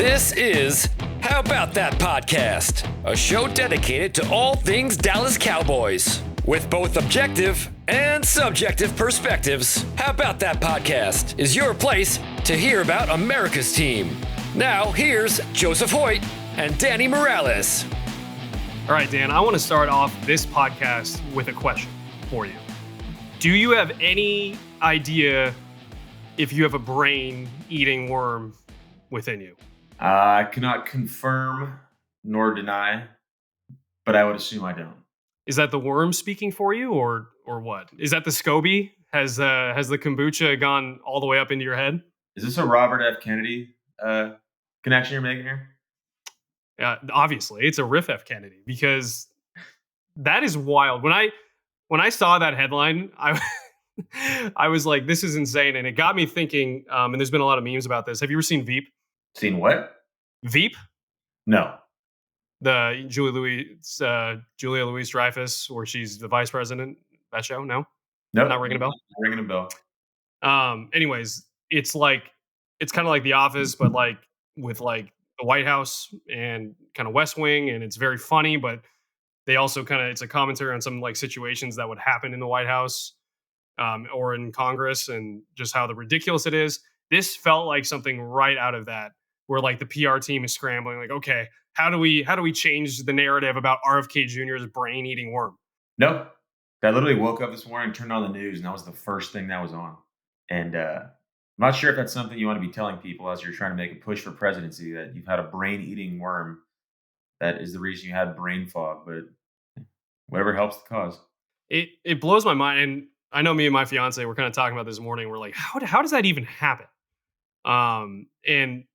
This is How About That Podcast, a show dedicated to all things Dallas Cowboys. With both objective and subjective perspectives, How About That Podcast is your place to hear about America's team. Now, here's Joseph Hoyt and Danny Morales. All right, Dan, I want to start off this podcast with a question for you. Do you have any idea if you have a brain-eating worm within you? I cannot confirm nor deny, but I would assume I don't. Is that the worm speaking for you, or what? Is that the SCOBY? Has the kombucha gone all the way up into your head? Is this a Robert F. Kennedy connection you're making here? Obviously, it's a Riff F. Kennedy, because that is wild. When I saw that headline, I was like, this is insane. And it got me thinking, and there's been a lot of memes about this. Have you ever seen Veep? Seen what? Veep? No. The Julia Louis-Dreyfus, where she's the vice president. That show? No? Nope. Not ringing a bell? Not ringing a bell. Anyways, it's kind of like The Office, but like with like the White House and kind of West Wing, and it's very funny, but they also it's a commentary on some like situations that would happen in the White House or in Congress, and just how ridiculous it is. This felt like something right out of that, where like the PR team is scrambling, like, okay, how do we change the narrative about RFK Jr.'s brain-eating worm? No. I literally woke up this morning, turned on the news, and that was the first thing that was on. And I'm not sure if that's something you want to be telling people as you're trying to make a push for presidency, that you've had a brain-eating worm that is the reason you had brain fog, but whatever helps the cause. It blows my mind. And I know me and my fiance were kind of talking about this morning. We're like, how does that even happen? And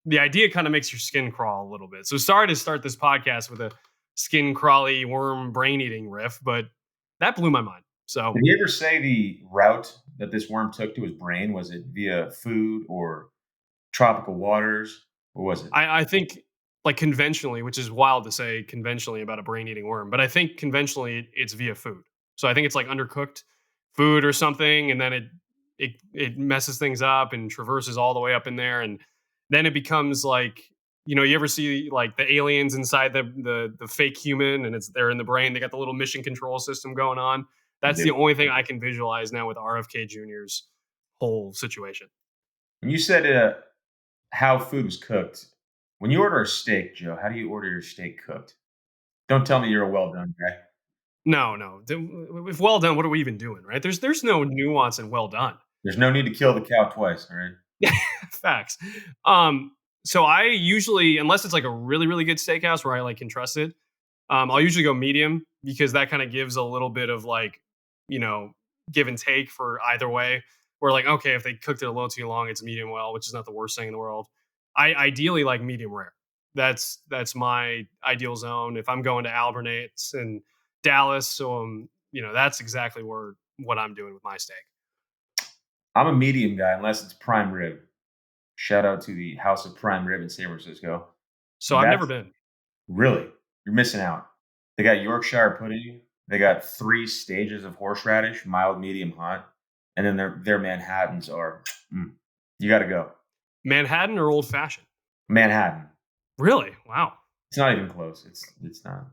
the idea kind of makes your skin crawl a little bit. So sorry to start this podcast with a skin crawly worm brain eating riff, but that blew my mind. So did he ever say the route that this worm took to his brain? Was it via food or tropical waters? What was it? I think like conventionally, which is wild to say conventionally about a brain eating worm, but I think conventionally it's via food. So I think it's like undercooked food or something, and then it messes things up and traverses all the way up in there, and then it becomes like, you ever see like the aliens inside the fake human, and they're in the brain. They got the little mission control system going on. That's the only thing I can visualize now with RFK Jr.'s whole situation. When you said how food was cooked, when you order a steak, Joe, how do you order your steak cooked? Don't tell me you're a well done guy. No. If well done, what are we even doing, right? There's no nuance in well done. There's no need to kill the cow twice, all right? Yeah, facts. So I usually, unless it's like a really, really good steakhouse where I like can trust it, I'll usually go medium, because that kind of gives a little bit of like, give and take for either way. Where like, okay, if they cooked it a little too long, it's medium well, which is not the worst thing in the world. I ideally like medium rare. That's my ideal zone. If I'm going to Albernates and Dallas, so that's exactly what I'm doing with my steak. I'm a medium guy unless it's prime rib. Shout out to the House of Prime Rib in San Francisco. So I've never been. Really? You're missing out. They got Yorkshire pudding. They got 3 stages of horseradish, mild, medium, hot. And then their Manhattans are, you got to go. Manhattan or old fashioned? Manhattan. Really? Wow. It's not even close. It's not.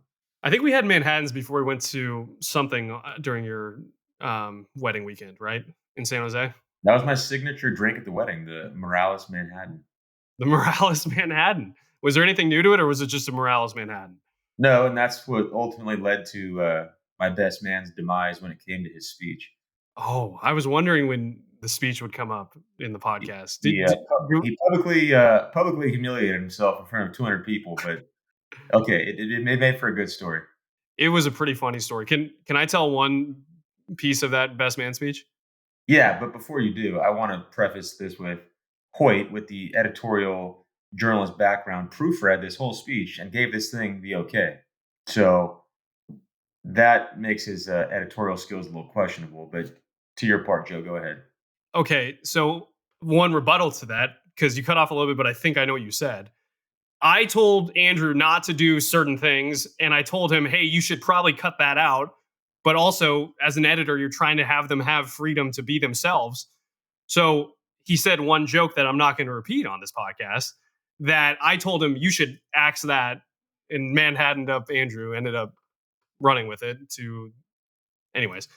I think we had Manhattans before we went to something during your wedding weekend, right? In San Jose? That was my signature drink at the wedding, the Morales Manhattan. The Morales Manhattan. Was there anything new to it, or was it just a Morales Manhattan? No, and that's what ultimately led to my best man's demise when it came to his speech. Oh, I was wondering when the speech would come up in the podcast. He publicly humiliated himself in front of 200 people, but okay, it made for a good story. It was a pretty funny story. Can I tell one piece of that best man speech? Yeah, but before you do, I want to preface this with Hoyt, with the editorial journalist background, proofread this whole speech and gave this thing the okay. So that makes his editorial skills a little questionable. But to your part, Joe, go ahead. Okay, so one rebuttal to that, because you cut off a little bit, but I think I know what you said. I told Andrew not to do certain things, and I told him, hey, you should probably cut that out. But also, as an editor, you're trying to have them have freedom to be themselves. So he said one joke that I'm not going to repeat on this podcast. that I told him you should axe that, and Manhattan up Andrew ended up running with it to, anyways.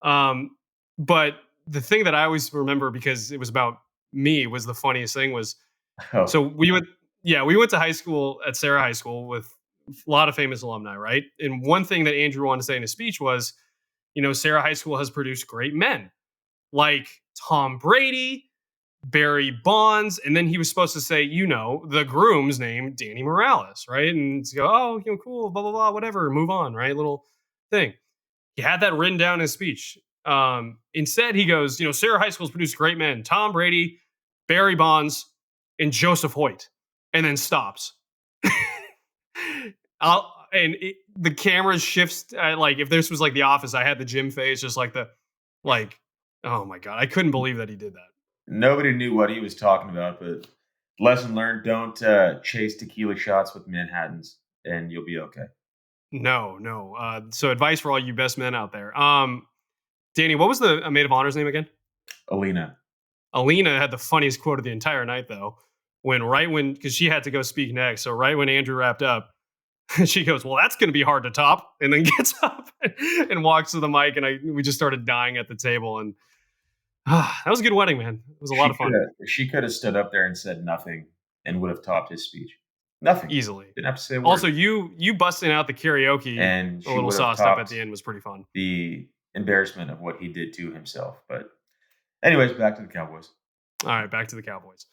But the thing that I always remember, because it was about me, was the funniest thing was, Oh, so we went to high school at Sarah High School with a lot of famous alumni, right? And one thing that Andrew wanted to say in his speech was, Sarah High School has produced great men like Tom Brady, Barry Bonds, and then he was supposed to say, the groom's name, Danny Morales, right? And to go, oh, cool, blah blah blah, whatever, move on, right? Little thing. He had that written down in his speech. Instead, he goes, Sarah High School's produced great men: Tom Brady, Barry Bonds, and Joseph Hoyt, and then stops. The camera shifts. Like if this was like The Office, I had the Jim face, just like, oh my god, I couldn't believe that he did that. nobody knew what he was talking about, but lesson learned: don't chase tequila shots with Manhattans, and you'll be okay. No, no. So advice for all you best men out there. Danny, what was the maid of honor's name again? Alina. Alina had the funniest quote of the entire night, though. Because she had to go speak next. So right when Andrew wrapped up, she goes, "Well, that's going to be hard to top," and then gets up and walks to the mic, and we just started dying at the table. And that was a good wedding, man. It was a lot of fun. She could have stood up there and said nothing and would have topped his speech. Nothing. Easily. Didn't have to say a word. Also, you busting out the karaoke and a little sauced up at the end was pretty fun. The embarrassment of what he did to himself. But anyways, back to the Cowboys. All right, back to the Cowboys.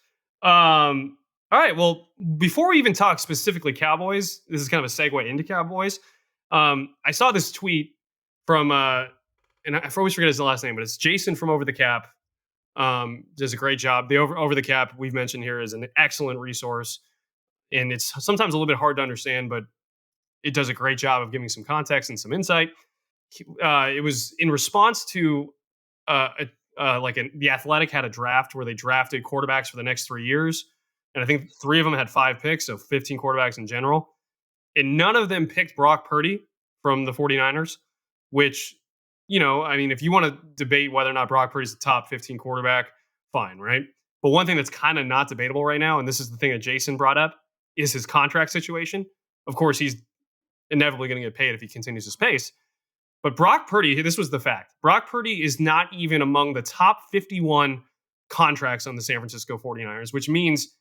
All right, well, before we even talk specifically Cowboys, this is kind of a segue into Cowboys. I saw this tweet from, and I always forget his last name, but it's Jason from Over the Cap. Does a great job. The Over the Cap we've mentioned here is an excellent resource, and it's sometimes a little bit hard to understand, but it does a great job of giving some context and some insight. It was in response to The Athletic had a draft where they drafted quarterbacks for the next 3 years. And I think 3 of them had 5 picks, so 15 quarterbacks in general. And none of them picked Brock Purdy from the 49ers, which, if you want to debate whether or not Brock Purdy's the top 15 quarterback, fine, right? But one thing that's kind of not debatable right now, and this is the thing that Jason brought up, is his contract situation. Of course, he's inevitably going to get paid if he continues his pace. But Brock Purdy, this was the fact. Brock Purdy is not even among the top 51 contracts on the San Francisco 49ers, which means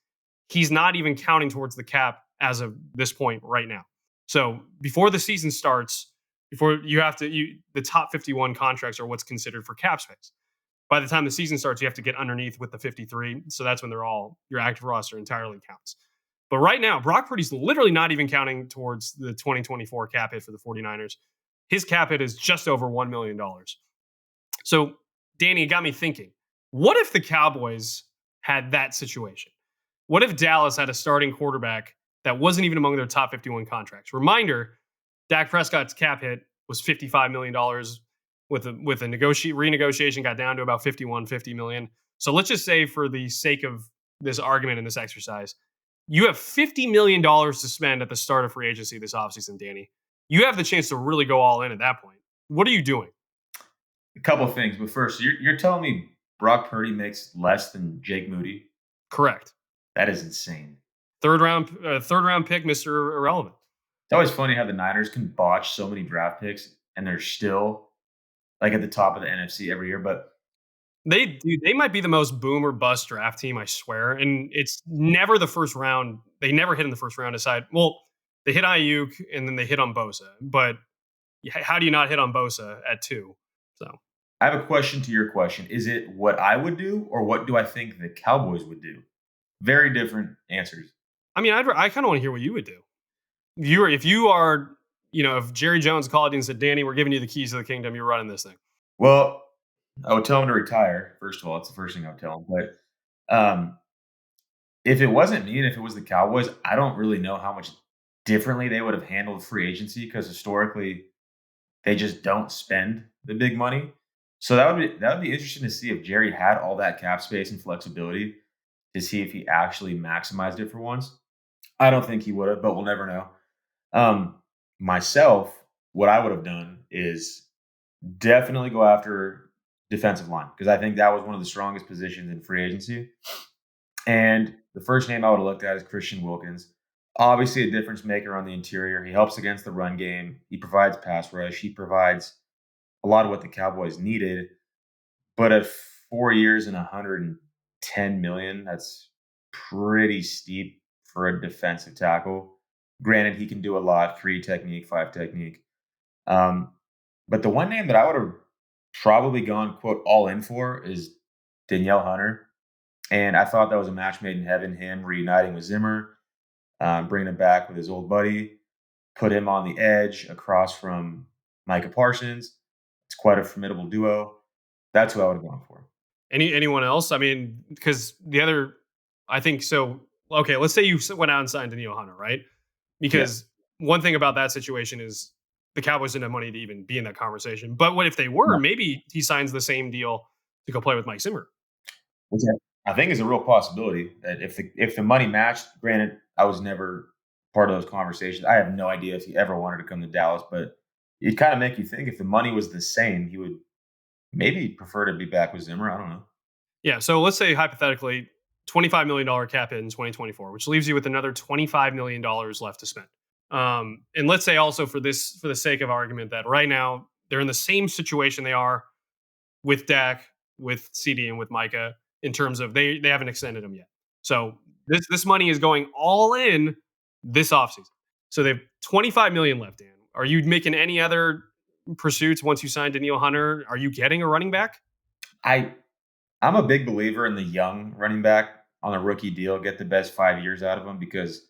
he's not even counting towards the cap as of this point right now. So before the season starts, the top 51 contracts are what's considered for cap space. By the time the season starts, you have to get underneath with the 53. So that's when your active roster entirely counts. But right now, Brock Purdy's literally not even counting towards the 2024 cap hit for the 49ers. His cap hit is just over $1 million. So, Danny, it got me thinking, what if the Cowboys had that situation? What if Dallas had a starting quarterback that wasn't even among their top 51 contracts? Reminder, Dak Prescott's cap hit was $55 million with a renegotiation, got down to about $50 million. So let's just say, for the sake of this argument and this exercise, you have $50 million to spend at the start of free agency this offseason, Danny. You have the chance to really go all in at that point. What are you doing? A couple of things, but first, you're telling me Brock Purdy makes less than Jake Moody? Correct. That is insane. Third round pick, Mr. Irrelevant. It's always funny how the Niners can botch so many draft picks and they're still like at the top of the NFC every year. But they might be the most boom or bust draft team, I swear. And it's never the first round. They never hit in the first round aside. Well, they hit Ayuk and then they hit on Bosa. But how do you not hit on Bosa at 2? So I have a question to your question. Is it what I would do or what do I think the Cowboys would do? Very different answers. I mean, I kind of want to hear what you would do. If Jerry Jones called you and said, Danny, we're giving you the keys to the kingdom, you're running this thing. Well, I would tell him to retire. First of all, that's the first thing I would tell him. But if it wasn't me and if it was the Cowboys, I don't really know how much differently they would have handled free agency, because historically they just don't spend the big money. So that would be interesting to see if Jerry had all that cap space and flexibility, to see if he actually maximized it for once. I don't think he would have, but we'll never know. Myself, what I would have done is definitely go after defensive line, because I think that was one of the strongest positions in free agency. And the first name I would have looked at is Christian Wilkins. Obviously, a difference maker on the interior. He helps against the run game. He provides pass rush. He provides a lot of what the Cowboys needed. But at 4 years and 110 million, that's pretty steep for a defensive tackle. Granted, he can do a lot, 3 technique, 5 technique. Um, but the one name that I would have probably gone, quote, all in for is Danielle Hunter. And I thought that was a match made in heaven, him reuniting with Zimmer, bringing him back with his old buddy, put him on the edge across from Micah Parsons. It's quite a formidable duo. That's who I would have gone for. Anyone else? I mean, because the other, I think so. Okay, let's say you went out and signed Danielle Hunter, right? Yeah. Because one thing about that situation is the Cowboys didn't have money to even be in that conversation. But what if they were? No. Maybe he signs the same deal to go play with Mike Zimmer. Which I think is a real possibility that if the money matched, granted, I was never part of those conversations. I have no idea if he ever wanted to come to Dallas, but it kind of make you think if the money was the same, he would maybe prefer to be back with Zimmer. I don't know. Yeah. So let's say hypothetically, $25 million cap hit in 2024, which leaves you with another $25 million left to spend. And let's say also for the sake of argument, that right now they're in the same situation they are with Dak, with CD, and with Micah in terms of they haven't extended them yet. So this money is going all in this offseason. So they have 25 million left. Dan, are you making any other pursuits once you sign Danielle Hunter? Are you getting a running back? I I'm a big believer in the young running back on a rookie deal. Get the best 5 years out of them because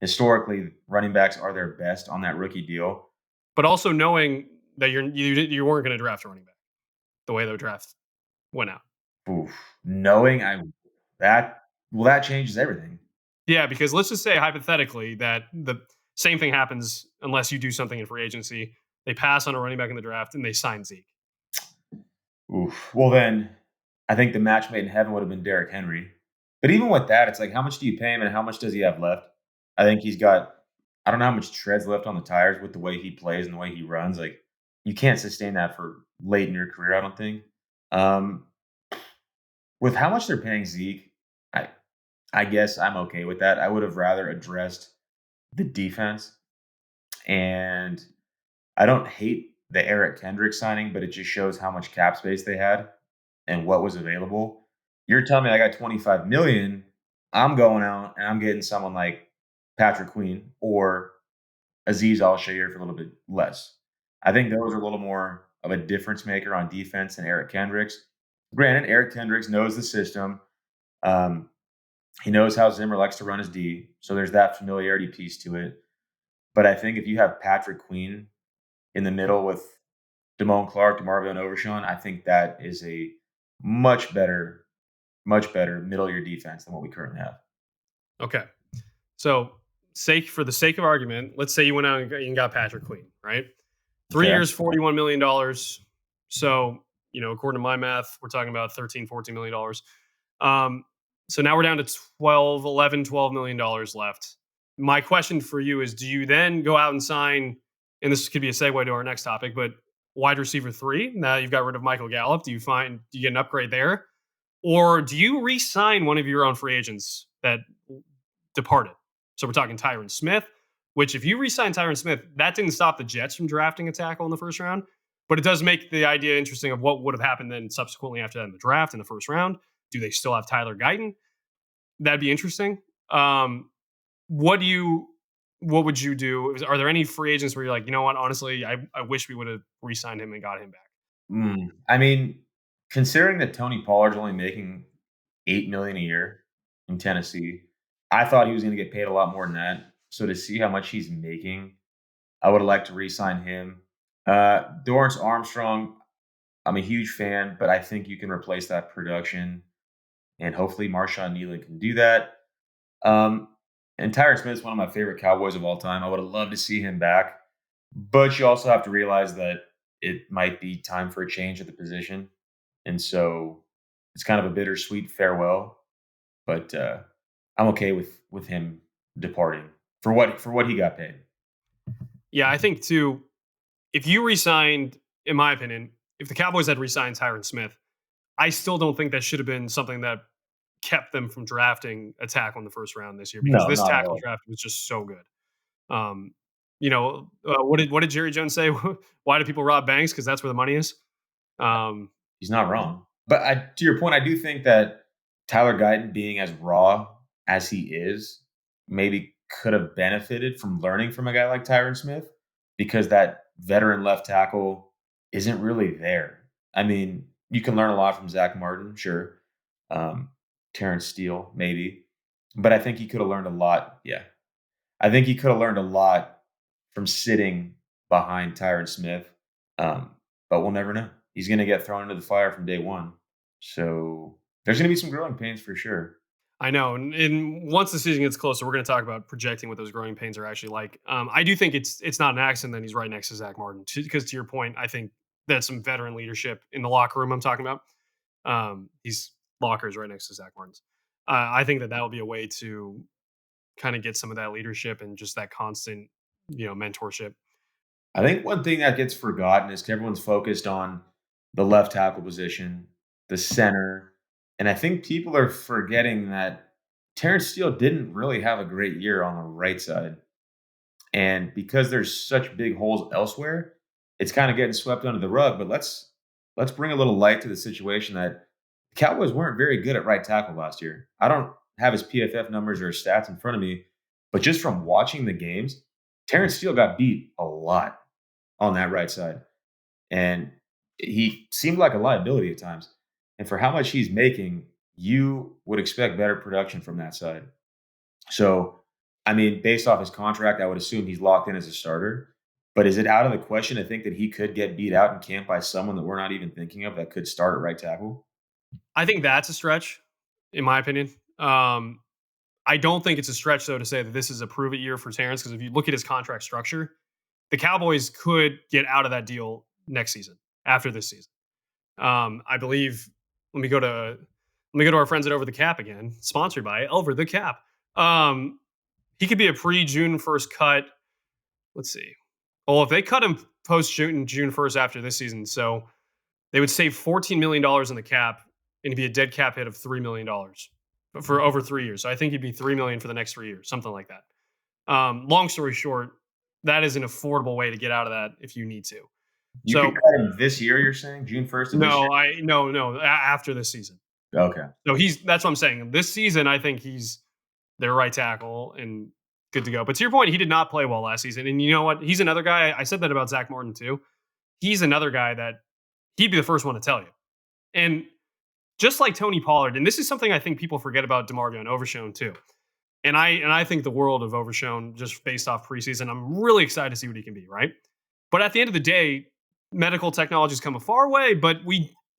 historically running backs are their best on that rookie deal. But also knowing that you weren't going to draft a running back the way the draft went out. Oof. Knowing I that that changes everything. Yeah, because let's just say hypothetically that the same thing happens unless you do something in free agency. They pass on a running back in the draft and they sign Zeke. Oof. Well, then I think the match made in heaven would have been Derrick Henry. But even with that, it's like, how much do you pay him and how much does he have left? I think he's got, I don't know how much treads left on the tires with the way he plays and the way he runs. Like, you can't sustain that for late in your career, I don't think. Um, with how much they're paying Zeke, I, I guess I'm okay with that. I would have rather addressed the defense. And I don't hate the Eric Kendrick signing, but it just shows how much cap space they had and what was available. You're telling me I got 25 million, I'm going out and I'm getting someone like Patrick Queen or Aziz Al-Shaair for a little bit less. I think those are a little more of a difference maker on defense than Eric Kendricks. Granted, Eric Kendricks knows the system. Um, he knows how Zimmer likes to run his D, so there's that familiarity piece to it. But I think if you have Patrick Queen in the middle with Damone Clark, DeMarvin Overshawn, I think that is a much better, much better middle year defense than what we currently have. Okay. So for the sake of argument, let's say you went out and got Patrick Queen, right? 3 years, $41 million. So, according to my math, we're talking about $13, $14 million. So now we're down to 12 million dollars left. My question for you is, do you then go out and sign, and this could be a segue to our next topic, but wide receiver 3, now you've got rid of Michael Gallup. Do you get an upgrade there? Or do you re-sign one of your own free agents that departed? So we're talking Tyron Smith, which if you re-sign Tyron Smith, that didn't stop the Jets from drafting a tackle in the first round, but it does make the idea interesting of what would have happened then subsequently after that in the draft in the first round. Do they still have Tyler Guyton? That'd be interesting. What would you do? Are there any free agents where you're like, you know what, honestly, I wish we would have re-signed him and got him back? I mean, considering that Tony Pollard's only making $8 million a year in Tennessee, I thought he was going to get paid a lot more than that. So to see how much he's making, I would have liked to re-sign him. Dorrance Armstrong, I'm a huge fan, but I think you can replace that production, and hopefully Marshawn Nealon can do that. And Tyron Smith is one of my favorite Cowboys of all time. I would have loved to see him back, but you also have to realize that it might be time for a change at the position, and so it's kind of a bittersweet farewell. But I'm okay with him departing for what he got paid. Yeah, I think too, if you re-signed, in my opinion, if the Cowboys had re-signed Tyron Smith, I still don't think that should have been something that kept them from drafting a tackle in the first round this year because No, this not at tackle all. draft was just so good. What did Jerry Jones say? Why do people rob banks? Because that's where the money is. Um, He's not wrong. But to your point, I do think that Tyler Guyton being as raw as he is maybe could have benefited from learning from a guy like Tyron Smith because that veteran left tackle isn't really there. I mean, you can learn a lot from Zach Martin, sure. Terrence Steele, maybe. But I think he could have learned a lot. Yeah. I think he could have learned a lot from sitting behind Tyron Smith. Um, but we'll never know. He's going to get thrown into the fire from day one. So there's going to be some growing pains for sure. I know, and once the season gets closer, we're going to talk about projecting what those growing pains are actually like. I do think it's not an accident that he's right next to Zach Martin because to your point, I think that's some veteran leadership in the locker room. I'm talking about. He's lockers right next to Zach Martin's. I think that will be a way to kind of get some of that leadership and just that constant, mentorship. I think one thing that gets forgotten is everyone's focused on the left tackle position, the center, and I think people are forgetting that Terrence Steele didn't really have a great year on the right side. And because there's such big holes elsewhere, it's kind of getting swept under the rug. But let's bring a little light to the situation that the Cowboys weren't very good at right tackle last year. I don't have his PFF numbers or his stats in front of me, but just from watching the games, Terrence Steele got beat a lot on that right side. And he seemed like a liability at times. And for how much he's making, you would expect better production from that side. So, I mean, based off his contract, I would assume he's locked in as a starter. But is it out of the question to think that he could get beat out in camp by someone that we're not even thinking of that could start at right tackle? I think that's a stretch, in my opinion. I don't think it's a stretch though to say that this is a prove it year for Terrence because if you look at his contract structure, the Cowboys could get out of that deal next season after this season. I believe. Let me go to our friends at Over the Cap again, sponsored by Over the Cap. He could be a pre-June 1st cut. Let's see. Well, if they cut him post June 1st after this season, so they would save $14 million in the cap and it'd be a dead cap hit of $3 million for over 3 years. So I think he'd be $3 million for the next 3 years, something like that. Long story short, that is an affordable way to get out of that if you need to. You So could cut him this year, you're saying? June 1st of this year? no, after this season. Okay. So that's what I'm saying. This season, I think he's their right tackle and good to go. But to your point, he did not play well last season. And you know what? He's another guy. I said that about Zach Martin too. He's another guy that he'd be the first one to tell you. And just like Tony Pollard, and this is something I think people forget about DeMarvin Overshown too. And I think the world of Overshown just based off preseason. I'm really excited to see what he can be, right? But at the end of the day, medical technology's come a far way, but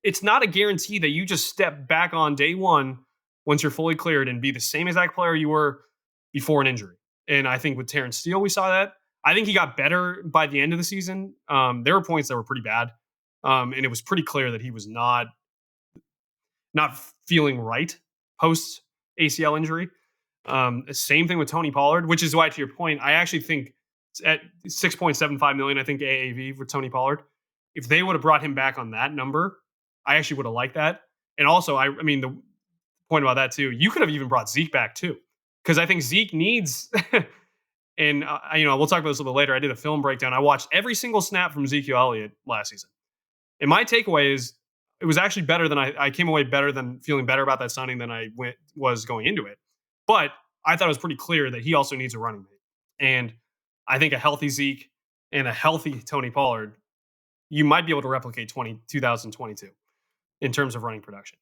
it's not a guarantee that you just step back on day one once you're fully cleared and be the same exact player you were before an injury. And I think with Terrence Steele, we saw that. I think he got better by the end of the season. There were points that were pretty bad. And it was pretty clear that he was not feeling right post ACL injury. Same thing with Tony Pollard, which is why, to your point, I actually think at $6.75 million, I think AAV for Tony Pollard, if they would have brought him back on that number, I actually would have liked that. And also, I mean, the point about that too, you could have even brought Zeke back too, because I think Zeke needs. And we'll talk about this a little bit later. I did a film breakdown. I watched every single snap from Ezekiel Elliott last season, and my takeaway is it was actually better than I came away better than feeling better about that signing than I was going into it. But I thought it was pretty clear that he also needs a running mate, and I think a healthy Zeke and a healthy Tony Pollard, you might be able to replicate 2022 in terms of running production.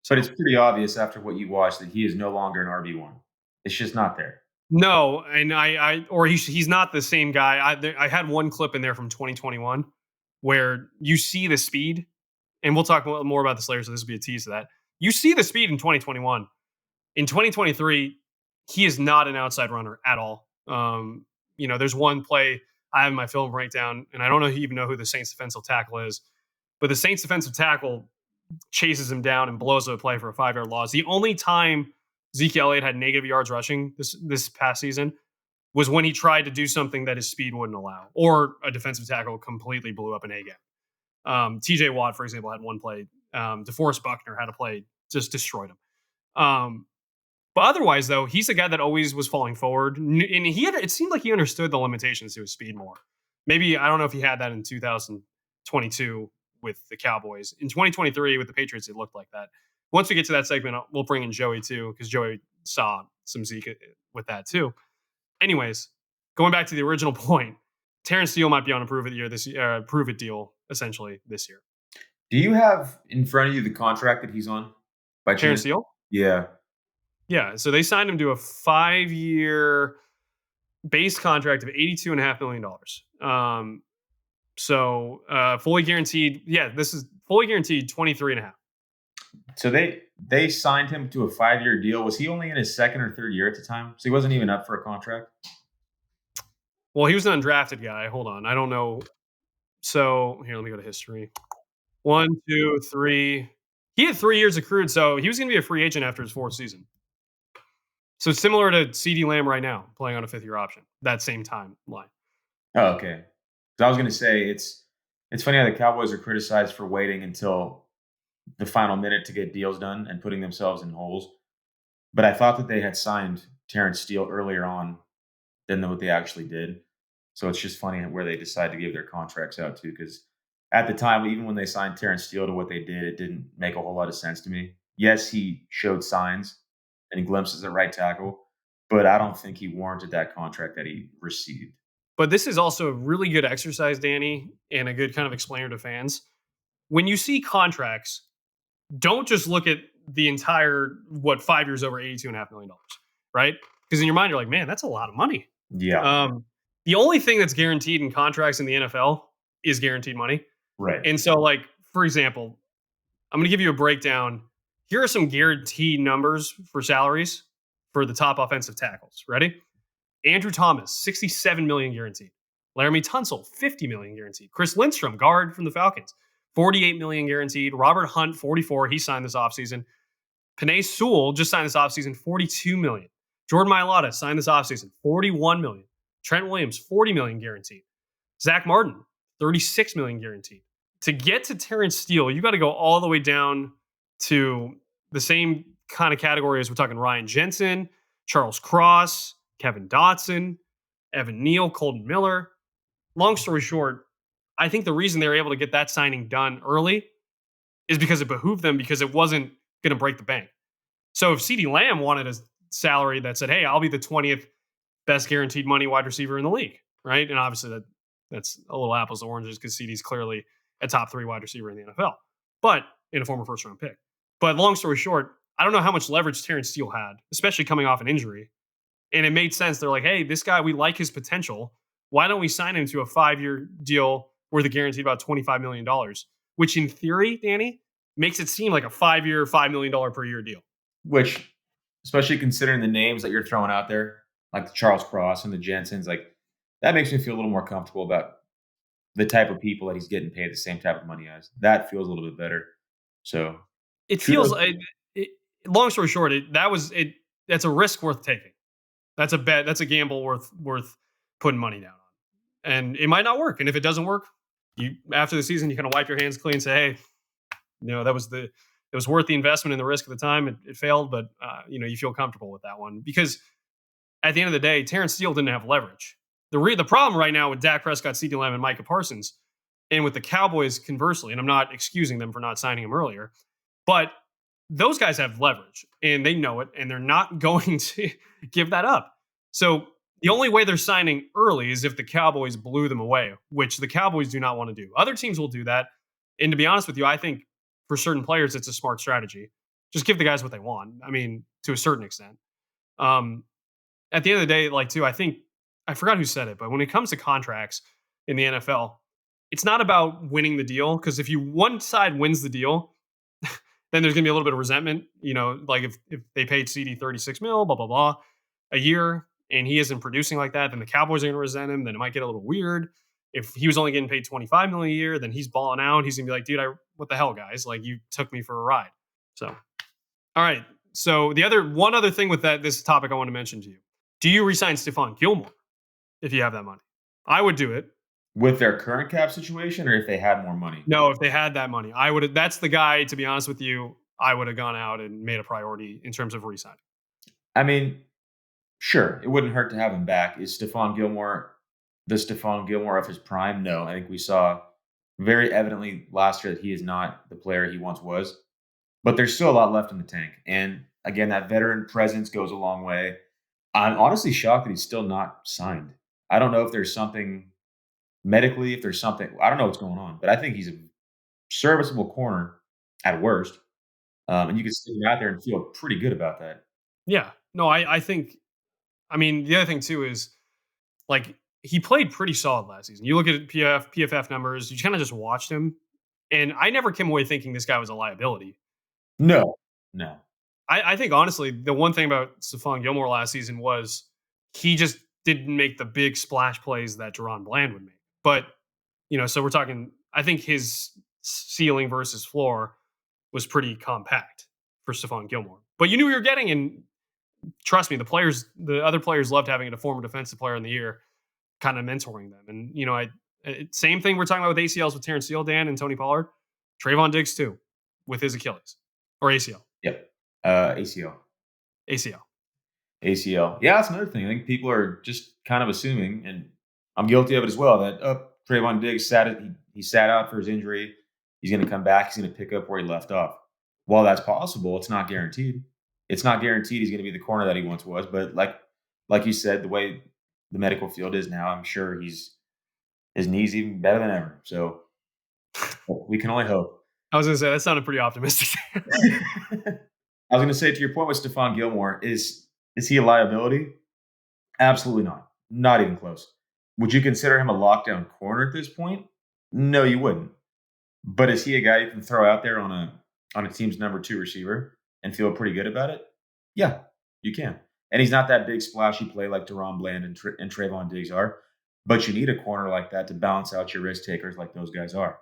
But it's pretty obvious after what you watched that he is no longer an RB1. It's just not there. No, and he's not the same guy. I had one clip in there from 2021 where you see the speed, and we'll talk more about this later, so this will be a tease to that. You see the speed in 2021. In 2023, he is not an outside runner at all. There's one play I have in my film breakdown, and I don't even know who the Saints defensive tackle is, but the Saints defensive tackle chases him down and blows up a play for a 5-yard loss. The only time Zeke Elliott had negative yards rushing this past season was when he tried to do something that his speed wouldn't allow, or a defensive tackle completely blew up an A-gap. TJ Watt, for example, had one play. DeForest Buckner had a play, just destroyed him. But otherwise, though, he's a guy that always was falling forward, and it seemed like he understood the limitations to his speed more. Maybe I don't know if he had that in 2022 with the Cowboys. In 2023 with the Patriots, it looked like that. Once we get to that segment, we'll bring in Joey too, because Joey saw some Zeke with that too. Anyways, going back to the original point, Terrence Steele might be on a prove it deal essentially this year. Do you have in front of you the contract that he's on? By Terrence chance? Steele? Yeah. Yeah. So they signed him to a 5-year base contract of $82.5 million. Fully guaranteed. Yeah, this is fully guaranteed 23.5. So they signed him to a 5-year deal. Was he only in his second or third year at the time? So he wasn't even up for a contract? Well, he was an undrafted guy. Hold on. I don't know. So here, let me go to history. 1, 2, 3. He had 3 years accrued, so he was going to be a free agent after his fourth season. So similar to CeeDee Lamb right now, playing on a 5th-year option. That same timeline. Oh, okay. So I was going to say it's funny how the Cowboys are criticized for waiting until the final minute to get deals done and putting themselves in holes. But I thought that they had signed Terrence Steele earlier on than what they actually did. So it's just funny where they decide to give their contracts out to, because at the time, even when they signed Terrence Steele to what they did, it didn't make a whole lot of sense to me. Yes, he showed signs and glimpses at right tackle, but I don't think he warranted that contract that he received. But this is also a really good exercise, Danny, and a good kind of explainer to fans. When you see contracts, don't just look at the entire, 5 years over $82.5 million, right? Because in your mind, you're like, man, that's a lot of money. Yeah. The only thing that's guaranteed in contracts in the NFL is guaranteed money. Right. And so, like, for example, I'm going to give you a breakdown. Here are some guaranteed numbers for salaries for the top offensive tackles. Ready? Andrew Thomas, $67 million guaranteed. Laramie Tunsil, $50 million guaranteed. Chris Lindstrom, guard from the Falcons, $48 million guaranteed. Robert Hunt, $44 million. He signed this offseason. Penei Sewell just signed this offseason, $42 million. Jordan Mailata signed this offseason, $41 million. Trent Williams, $40 million guaranteed. Zach Martin, $36 million guaranteed. To get to Terrence Steele, you got to go all the way down to the same kind of category as we're talking Ryan Jensen, Charles Cross, Kevin Dotson, Evan Neal, Colton Miller. Long story short, I think the reason they were able to get that signing done early is because it behooved them, because it wasn't going to break the bank. So if CeeDee Lamb wanted a salary that said, hey, I'll be the 20th best guaranteed money wide receiver in the league, right? And obviously that's a little apples to oranges, because CeeDee's clearly a top 3 wide receiver in the NFL, but in a former first-round pick. But long story short, I don't know how much leverage Terrence Steele had, especially coming off an injury. And it made sense. They're like, hey, this guy, we like his potential. Why don't we sign him to a 5-year deal worth a guaranteed about $25 million, which in theory, Danny, makes it seem like a 5-year, $5 million per year deal. Which, especially considering the names that you're throwing out there, like the Charles Cross and the Jensens, like that makes me feel a little more comfortable about the type of people that he's getting paid the same type of money as. That feels a little bit better. So it feels. Long story short, that's a risk worth taking. That's a bet. That's a gamble worth putting money down on. And it might not work. And if it doesn't work, after the season, you kind of wipe your hands clean and say, hey, it was worth the investment and the risk at the time. It failed, but you feel comfortable with that one, because at the end of the day, Terrence Steele didn't have leverage. The problem right now with Dak Prescott, CeeDee Lamb, and Micah Parsons, and with the Cowboys conversely, and I'm not excusing them for not signing him earlier, but those guys have leverage and they know it, and they're not going to give that up. So the only way they're signing early is if the Cowboys blew them away, which the Cowboys do not want to do. Other teams will do that. And to be honest with you, I think for certain players, it's a smart strategy. Just give the guys what they want. I mean, to a certain extent. At the end of the day, I forgot who said it, but when it comes to contracts in the NFL, it's not about winning the deal, because if one side wins the deal, then there's going to be a little bit of resentment. Like if they paid CD 36 mil, blah, blah, blah, a year, and he isn't producing like that, then the Cowboys are going to resent him. Then it might get a little weird. If he was only getting paid 25 million a year, then he's balling out. He's going to be like, dude, what the hell, guys? Like, you took me for a ride. So, all right. So one other thing with this topic I want to mention to you. Do you resign Stephon Gilmore if you have that money? I would do it. With their current cap situation, or if they had more money? No, if they had that money, I would. That's the guy, to be honest with you, I would have gone out and made a priority in terms of re-signing. I mean, sure, it wouldn't hurt to have him back. Is Stephon Gilmore the Stephon Gilmore of his prime? No. I think we saw very evidently last year that he is not the player he once was. But there's still a lot left in the tank. And again, that veteran presence goes a long way. I'm honestly shocked that he's still not signed. I don't know if there's something medically, if there's something, I don't know what's going on, but I think he's a serviceable corner at worst. And you can stick him out there and feel pretty good about that. Yeah. No, I think, I mean, the other thing too is like he played pretty solid last season. You look at PFF numbers, you kind of just watched him. And I never came away thinking this guy was a liability. No, no. I think honestly, the one thing about Stephon Gilmore last season was he just didn't make the big splash plays that Deron Bland would make. But, so we're talking, I think his ceiling versus floor was pretty compact for Stephon Gilmore. But you knew what you were getting, and trust me, the other players loved having a former defensive player in the year kind of mentoring them. And, same thing we're talking about with ACLs with Terrence Steele, Dan, and Tony Pollard. Trayvon Diggs, too, with his Achilles or ACL. Yep. ACL. ACL. ACL. Yeah, that's another thing. I think people are just kind of assuming, and I'm guilty of it as well, that Trayvon Diggs he sat out for his injury. He's going to come back. He's going to pick up where he left off. While that's possible, it's not guaranteed. It's not guaranteed he's going to be the corner that he once was. But like you said, the way the medical field is now, I'm sure his knee's even better than ever. So we can only hope. I was going to say, that sounded pretty optimistic. I was going to say, to your point with Stephon Gilmore, is he a liability? Absolutely not. Not even close. Would you consider him a lockdown corner at this point? No, you wouldn't. But is he a guy you can throw out there on a team's number 2 receiver and feel pretty good about it? Yeah, you can. And he's not that big splashy play like Deron Bland and Trayvon Diggs are. But you need a corner like that to balance out your risk takers like those guys are.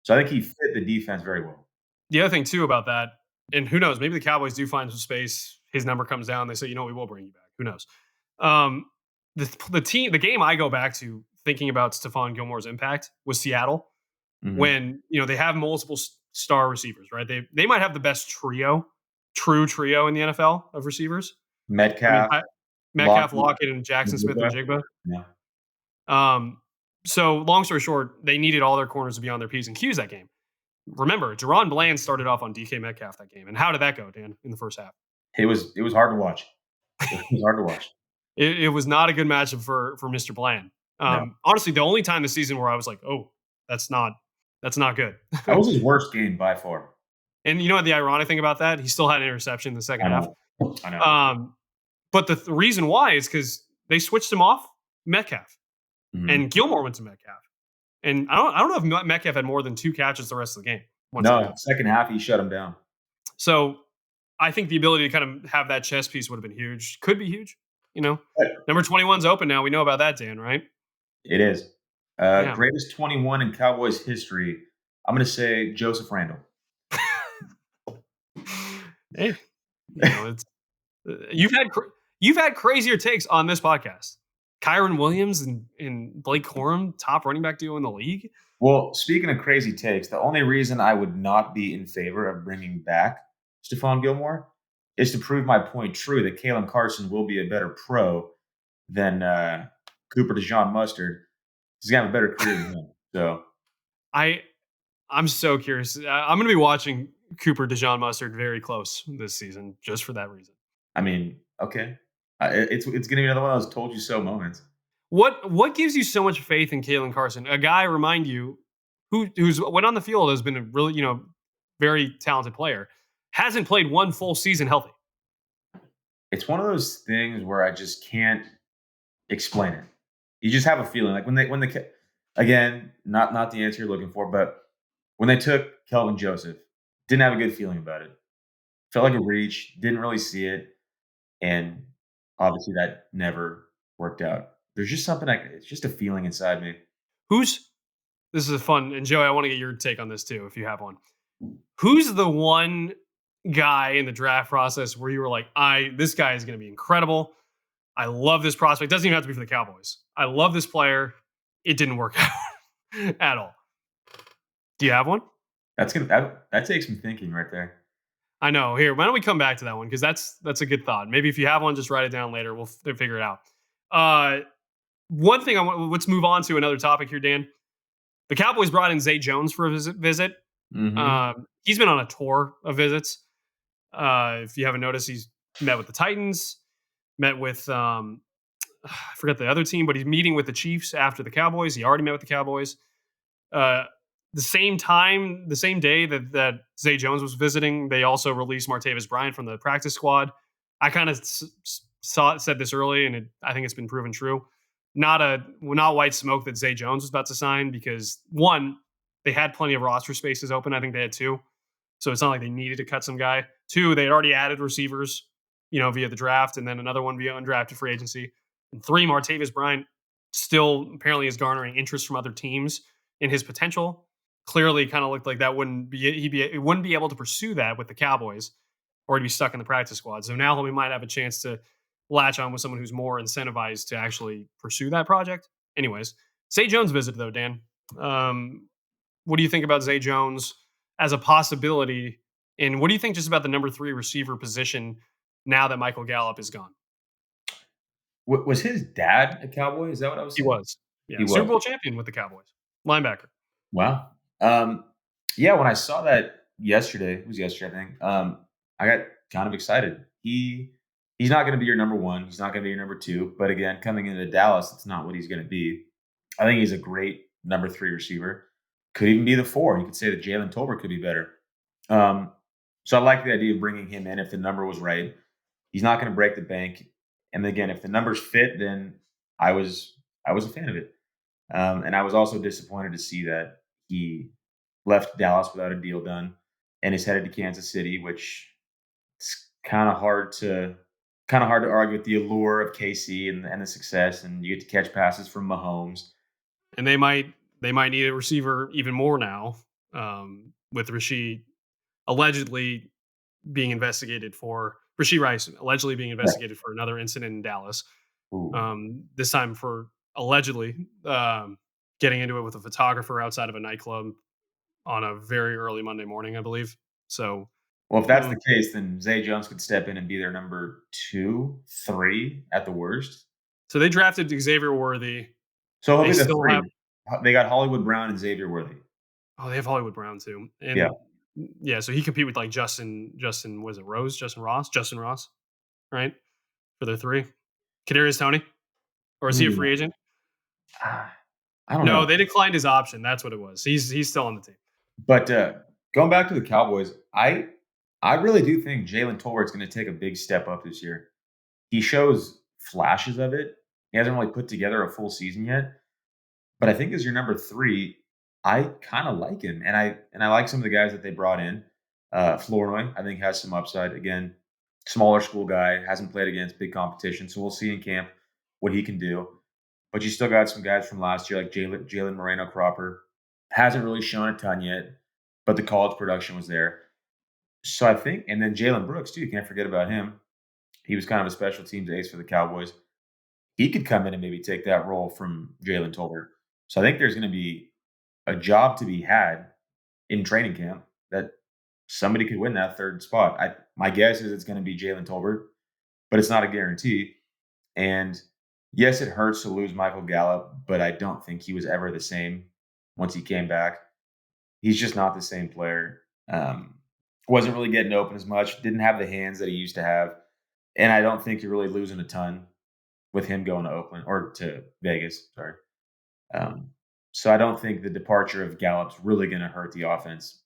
So I think he fit the defense very well. The other thing, too, about that, and who knows, maybe the Cowboys do find some space. His number comes down. They say, we will bring you back. Who knows? The game I go back to thinking about Stephon Gilmore's impact was Seattle, when they have multiple star receivers, right? They might have the best true trio in the NFL of receivers. Metcalf, Lockett, and Jackson Smith and Jigba. Yeah. So long story short, they needed all their corners to be on their P's and Q's that game. Remember, Deron Bland started off on DK Metcalf that game. And how did that go, Dan, in the first half? It was hard to watch. It was hard to watch. It was not a good matchup for Mr. Bland. No. Honestly, the only time this season where I was like, oh, that's not good. That was his worst game by far. And you know what the ironic thing about that? He still had an interception in the second half. I know. But the reason why is because they switched him off Metcalf. And Gilmore went to Metcalf. And I don't know if Metcalf had more than 2 catches the rest of the game. No, second half he shut him down. So I think the ability to kind of have that chess piece would have been huge. Could be huge. Number 21's open now. We know about that, Dan, right? It is. Greatest 21 in Cowboys history. I'm going to say Joseph Randle. Hey, you've had crazier takes on this podcast. Kyron Williams and Blake Corum, top running back duo in the league. Well, speaking of crazy takes, the only reason I would not be in favor of bringing back Stephon Gilmore is to prove my point true that Kalen Carson will be a better pro than Cooper DeJean Mustard. He's going to have a better career than him. So I'm so curious. I'm going to be watching Cooper DeJean Mustard very close this season just for that reason. I mean, okay. It's going to be another one of those told you so moments. What gives you so much faith in Kalen Carson? A guy, remind you, who's went on the field, has been a really, very talented player, hasn't played one full season healthy. It's one of those things where I just can't explain it. You just have a feeling like when they again, not the answer you're looking for, but when they took Kelvin Joseph, didn't have a good feeling about it. Felt like a reach, didn't really see it, and obviously that never worked out. There's just something it's just a feeling inside me. This is fun, and Joey, I want to get your take on this too, if you have one. Who's the one guy in the draft process where you were like, this guy is going to be incredible. I love this prospect. Doesn't even have to be for the Cowboys. I love this player. It didn't work out at all. Do you have one? That takes some thinking right there. I know. Here, why don't we come back to that one? Because that's a good thought. Maybe if you have one, just write it down later. We'll figure it out. One thing I want. Let's move on to another topic here, Dan. The Cowboys brought in Zay Jones for a visit. Mm-hmm. He's been on a tour of visits. If you haven't noticed, he's met with the Titans, met with I forget the other team, but he's meeting with the Chiefs after the Cowboys. He already met with the Cowboys. Uh, the same day that Zay Jones was visiting, they also released Martavis Bryant from the practice squad. I kind of said this early, and I think it's been proven true. Not white smoke that Zay Jones was about to sign because one, they had plenty of roster spaces open. I think they had two, so it's not like they needed to cut some guy. Two, they had already added receivers, via the draft, and then another one via undrafted free agency. And three, Martavis Bryant still apparently is garnering interest from other teams in his potential. Clearly, kind of looked like that wouldn't be able to pursue that with the Cowboys, or he'd be stuck in the practice squad. So now we might have a chance to latch on with someone who's more incentivized to actually pursue that project. Anyways, Zay Jones visit though, Dan. What do you think about Zay Jones as a possibility? And what do you think just about the number 3 receiver position now that Michael Gallup is gone? Was his dad a Cowboy? Is that what I was He saying? was. Yeah, He Super was. Bowl champion with the Cowboys. Linebacker. Wow. Yeah, when I saw that yesterday, it was yesterday, I think. I got kind of excited. He's not going to be your number 1. He's not going to be your number 2. But again, coming into Dallas, it's not what he's going to be. I think he's a great number 3 receiver. Could even be the 4. You could say that Jalen Tolbert could be better. So I like the idea of bringing him in if the number was right. He's not going to break the bank. And again, if the numbers fit, then I was a fan of it. And I was also disappointed to see that he left Dallas without a deal done and is headed to Kansas City, which is kind of hard to argue with the allure of KC and the success, and you get to catch passes from Mahomes. And they might need a receiver even more now, with Rashid allegedly being investigated for Rashid Rice allegedly being investigated for another incident in Dallas. This time for allegedly getting into it with a photographer outside of a nightclub on a very early Monday morning, I believe. So, well, if that's the case, then Zay Jones could step in and be their number 2, 3 at the worst. So they drafted Xavier Worthy. So he'll be the 3. They got Hollywood Brown and Xavier Worthy. Oh, they have Hollywood Brown too. And yeah, so he compete with like Justin, was it Rose? Justin Ross, right? For their 3. Kadarius Toney? Or is he a free agent? I don't know. No, they declined his option. That's what it was. He's still on the team. But going back to the Cowboys, I really do think Jalen Tolbert's going to take a big step up this year. He shows flashes of it. He hasn't really put together a full season yet. But I think as your number 3, I kind of like him. And I like some of the guys that they brought in. Flournoy, I think, has some upside. Again, smaller school guy, hasn't played against big competition. So we'll see in camp what he can do. But you still got some guys from last year like Jalen Moreno-Cropper. Hasn't really shown a ton yet, but the college production was there. So I think, and then Jalen Brooks too, you can't forget about him. He was kind of a special teams ace for the Cowboys. He could come in and maybe take that role from Jalen Tolbert. So I think there's going to be a job to be had in training camp that somebody could win that 3rd spot. My guess is it's going to be Jalen Tolbert, but it's not a guarantee. And yes, it hurts to lose Michael Gallup, but I don't think he was ever the same once he came back. He's just not the same player. Wasn't really getting open as much. Didn't have the hands that he used to have. And I don't think you're really losing a ton with him going to Oakland or to Vegas. Sorry. So I don't think the departure of Gallup's really going to hurt the offense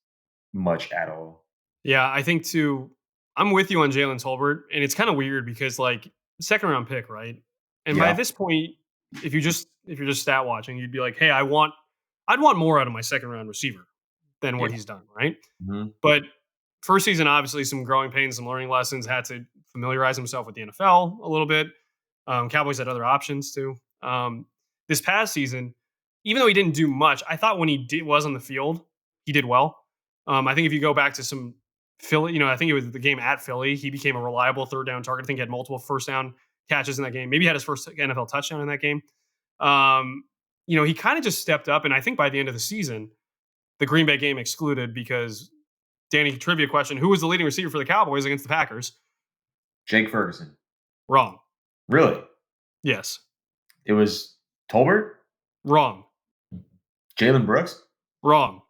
much at all. Yeah, I think too. I'm with you on Jalen Tolbert, and it's kind of weird because like 2nd round pick, right? And by this point, if you're just stat watching, you'd be like, hey, I'd want more out of my 2nd round receiver than what he's done, right? Mm-hmm. But first season, obviously, some growing pains, some learning lessons, had to familiarize himself with the NFL a little bit. Cowboys had other options too. This past season, even though he didn't do much, I thought when he was on the field, he did well. I think if you go back to some Philly, I think it was the game at Philly, he became a reliable 3rd down target. I think he had multiple 1st down catches in that game. Maybe he had his first NFL touchdown in that game. He kind of just stepped up. And I think by the end of the season, the Green Bay game excluded because Danny, trivia question. Who was the leading receiver for the Cowboys against the Packers? Jake Ferguson. Wrong. Really? Yes. It was Tolbert? Wrong. Jalen Brooks? Wrong.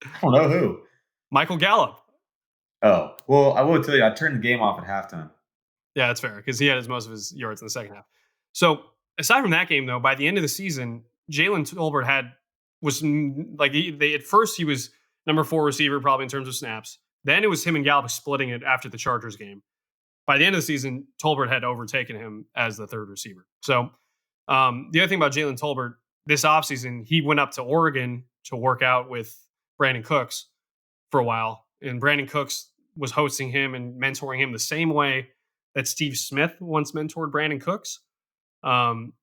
I don't know who. Michael Gallup. Oh, well, I will tell you, I turned the game off at halftime. Yeah, that's fair because he had most of his yards in the second half. So aside from that game, though, by the end of the season, Jalen Tolbert at first he was number 4 receiver probably in terms of snaps. Then it was him and Gallup splitting it after the Chargers game. By the end of the season, Tolbert had overtaken him as the 3rd receiver. So the other thing about Jalen Tolbert this offseason, he went up to Oregon to work out with Brandon Cooks for a while. And Brandon Cooks was hosting him and mentoring him the same way that Steve Smith once mentored Brandon Cooks. Long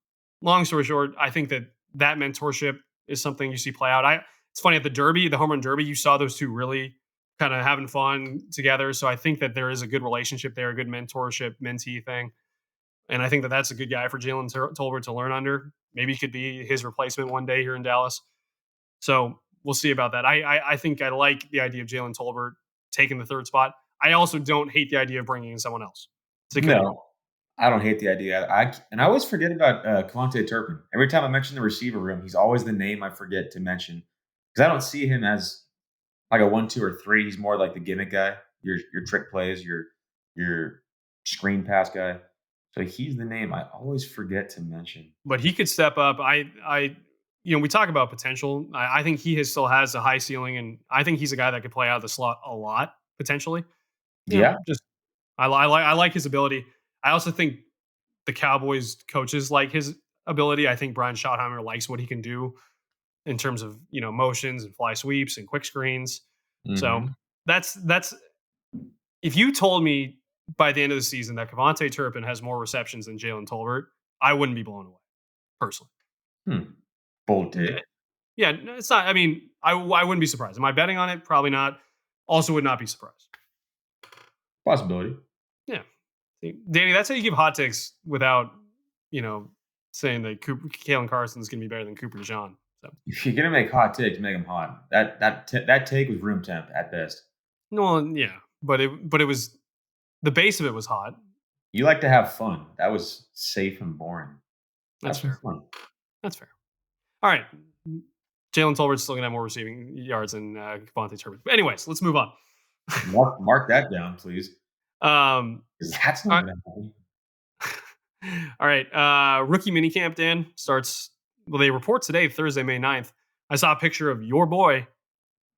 story short, I think that mentorship is something you see play out. It's funny at the home run derby, you saw those two really kind of having fun together. So I think that there is a good relationship there, a good mentorship, mentee thing. And I think that that's a good guy for Jalen Tolbert to learn under. Maybe he could be his replacement one day here in Dallas. So we'll see about that. I think I like the idea of Jalen Tolbert taking the 3rd spot. I also don't hate the idea of bringing in someone else. No, I don't hate the idea. I always forget about Kevontae Turpin. Every time I mention the receiver room, he's always the name I forget to mention because I don't see him as like a 1, 2, or 3. He's more like the gimmick guy, your trick plays, your screen pass guy. So he's the name I always forget to mention. But he could step up. We talk about potential. I think he still has a high ceiling, and I think he's a guy that could play out of the slot a lot potentially. Yeah. I like his ability. I also think the Cowboys coaches like his ability. I think Brian Schottenheimer likes what he can do in terms of motions and fly sweeps and quick screens. Mm-hmm. So that's if you told me by the end of the season that Kevontae Turpin has more receptions than Jalen Tolbert, I wouldn't be blown away personally. Bold take. Yeah, it's not. I mean, I wouldn't be surprised. Am I betting on it? Probably not. Also, would not be surprised. Possibility. Yeah, Danny, that's how you give hot takes without saying that Kalen Carson's going to be better than Cooper DeJean. So if you're gonna make hot takes, make them hot. That take was room temp at best. No, yeah, but it was the base of it was hot. You like to have fun. That was safe and boring. That's fair. Fun. That's fair. All right, Jalen Tolbert's still gonna have more receiving yards than Kevontae Turpin. But anyways, let's move on. Mark that down, please. That's not gonna happen. All right, rookie minicamp, Dan, starts. Well, they report today, Thursday, May 9th. I saw a picture of your boy,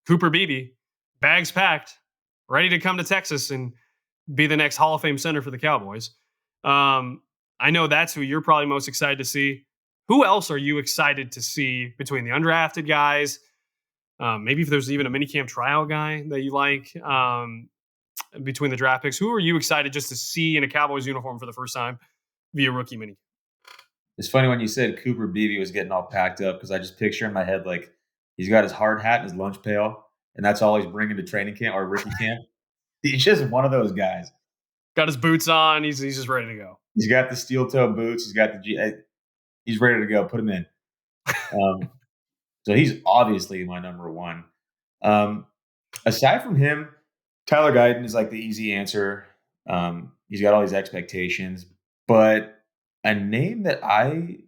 Cooper Beebe, bags packed, ready to come to Texas and be the next Hall of Fame center for the Cowboys. I know that's who you're probably most excited to see. Who else are you excited to see between the undrafted guys? Maybe if there's even a minicamp tryout guy that you like between the draft picks. Who are you excited just to see in a Cowboys uniform for the first time via rookie minicamp? It's funny when you said Cooper Beebe was getting all packed up because I just picture in my head like he's got his hard hat and his lunch pail, and that's all he's bringing to training camp or rookie camp. He's just one of those guys. Got his boots on. He's just ready to go. He's got the steel toe boots. He's got he's ready to go. Put him in. So he's obviously my number one. Aside from him, Tyler Guyton is like the easy answer. He's got all these expectations, but a name that I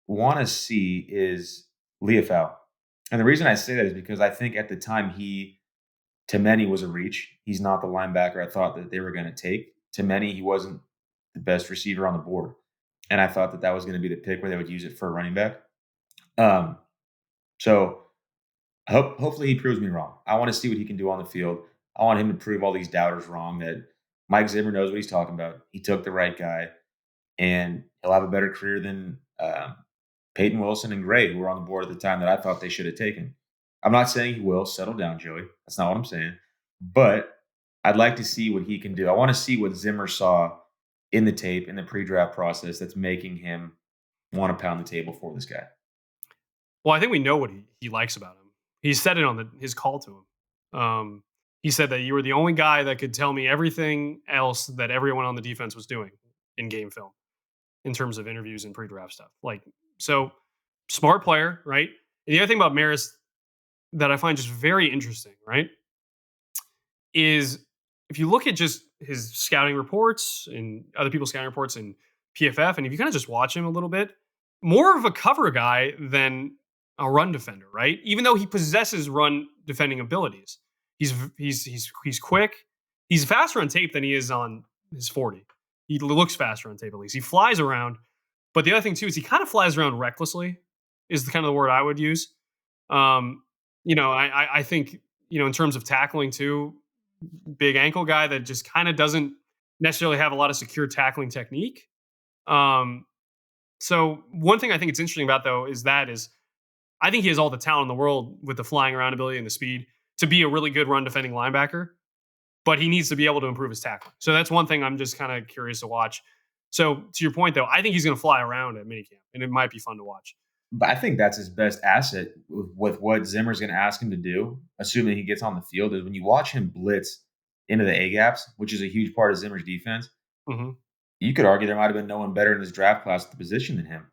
want to see is Leafau. And the reason I say that is because I think at the time to many was a reach. He's not the linebacker I thought that they were going to take. To many, he wasn't the best receiver on the board. And I thought that was going to be the pick where they would use it for a running back. So hopefully he proves me wrong. I want to see what he can do on the field. I want him to prove all these doubters wrong, that Mike Zimmer knows what he's talking about. He took the right guy. And he'll have a better career than Peyton Wilson and Gray, who were on the board at the time that I thought they should have taken. I'm not saying he will. Settle down, Joey. That's not what I'm saying. But I'd like to see what he can do. I want to see what Zimmer saw in the tape, in the pre-draft process, that's making him want to pound the table for this guy. Well, I think we know what he likes about him. He said it on his call to him. He said that you were the only guy that could tell me everything else that everyone on the defense was doing in game film, in terms of interviews and pre-draft stuff. So smart player, right? And the other thing about Maris that I find just very interesting, right? is if you look at just his scouting reports and other people's scouting reports and PFF, and if you kind of just watch him a little bit, more of a cover guy than a run defender, right? Even though he possesses run defending abilities, he's quick. He's faster on tape than he is on his 40. He looks faster on tape at least. He flies around, but the other thing too is he kind of flies around recklessly. Is the kind of the word I would use. Um, I think in terms of tackling too, big ankle guy that just kind of doesn't necessarily have a lot of secure tackling technique. Um, so one thing I think it's interesting about though is I think he has all the talent in the world with the flying around ability and the speed to be a really good run defending linebacker, but he needs to be able to improve his tackling. So that's one thing I'm just kind of curious to watch. So to your point though, I think he's going to fly around at minicamp and it might be fun to watch. But I think that's his best asset with what Zimmer's going to ask him to do, assuming he gets on the field, is when you watch him blitz into the A gaps, which is a huge part of Zimmer's defense. Mm-hmm. You could argue there might have been no one better in this draft class at the position than him.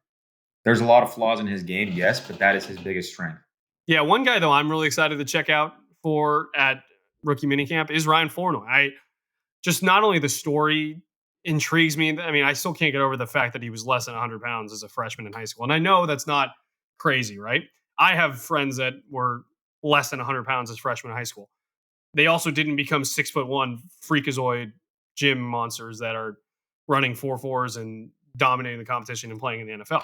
There's a lot of flaws in his game, yes, but that is his biggest strength. Yeah, one guy though I'm really excited to check out for at rookie minicamp is Ryan Flournoy. I just not only the story intrigues me. I mean, I still can't get over the fact that he was less than 100 pounds as a freshman in high school, and I know that's not crazy, right? I have friends that were less than 100 pounds as freshmen in high school. They also didn't become 6'1" freakazoid gym monsters that are running 4.4s and dominating the competition and playing in the NFL.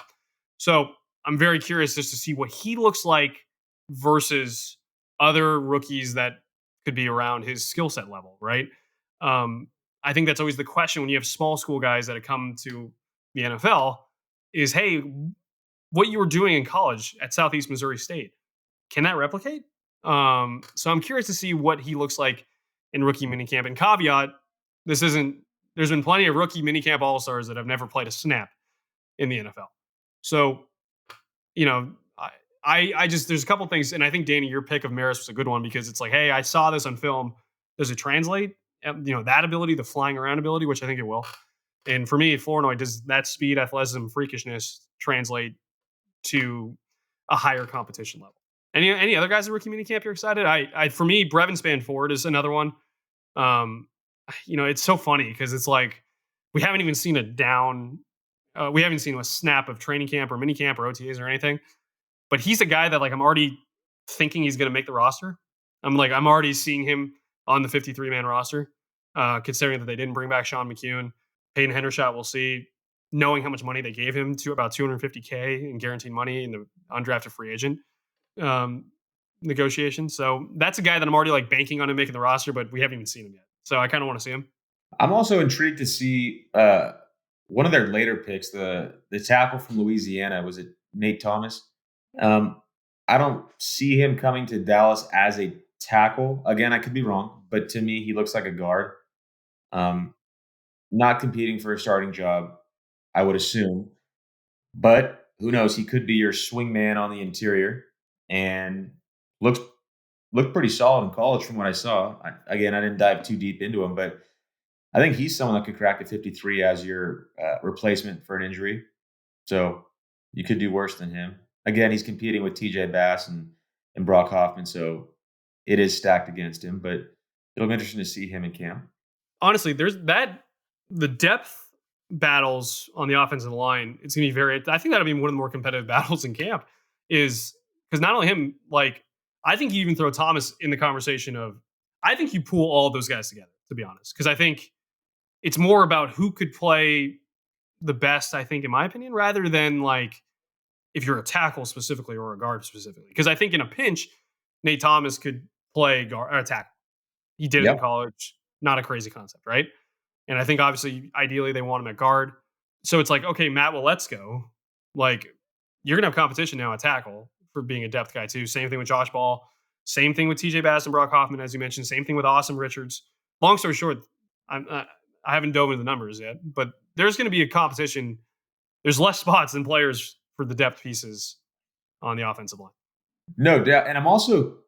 So I'm very curious just to see what he looks like versus other rookies that could be around his skill set level, right? I think that's always the question when you have small school guys that have come to the NFL is, hey, what you were doing in college at Southeast Missouri State, can that replicate? So I'm curious to see what he looks like in rookie minicamp. And caveat, there's been plenty of rookie minicamp all-stars that have never played a snap in the NFL. So, I just, there's a couple things, and I think Danny, your pick of Maris was a good one because it's like, hey, I saw this on film. Does it translate? That ability, the flying around ability, which I think it will. And for me, Flournoy, does that speed, athleticism, freakishness translate to a higher competition level? Any other guys in rookie minicamp you're excited? For me, Brevin Spanford is another one. It's so funny because it's like we haven't even seen we haven't seen a snap of training camp or minicamp or OTAs or anything. But he's a guy that like I'm already thinking he's going to make the roster. I'm already seeing him on the 53-man roster, considering that they didn't bring back Sean McEwen. Peyton Hendershot, we'll see. Knowing how much money they gave him, to about $250K in guaranteed money in the undrafted free agent negotiation. So that's a guy that I'm already like banking on him making the roster, but we haven't even seen him yet. So I kind of want to see him. I'm also intrigued to see one of their later picks, the tackle from Louisiana. Was it Nate Thomas? I don't see him coming to Dallas as a tackle. Again, I could be wrong, but to me, he looks like a guard. Not competing for a starting job, I would assume. But who knows? He could be your swing man on the interior and looked pretty solid in college from what I saw. I didn't dive too deep into him, but I think he's someone that could crack the 53 as your replacement for an injury. So you could do worse than him. Again, he's competing with TJ Bass and Brock Hoffman, so it is stacked against him, but it'll be interesting to see him in camp. Honestly, the depth battles on the offensive line, it's going to be I think that'll be one of the more competitive battles in camp is because not only him, like, I think you even throw Thomas in the conversation of, I think you pool all of those guys together, to be honest, because I think it's more about who could play the best, I think, in my opinion, rather than like if you're a tackle specifically or a guard specifically. Because I think in a pinch, Nate Thomas could play guard or tackle. He did it in college. Not a crazy concept, right? And I think obviously, ideally, they want him at guard. So it's like, okay, Matt Waletzko, like you're gonna have competition now at tackle for being a depth guy too. Same thing with Josh Ball. Same thing with TJ Bass and Brock Hoffman, as you mentioned. Same thing with Awesome Richards. Long story short, I haven't dove into the numbers yet, but there's going to be a competition. There's less spots than players for the depth pieces on the offensive line. No doubt. And I'm also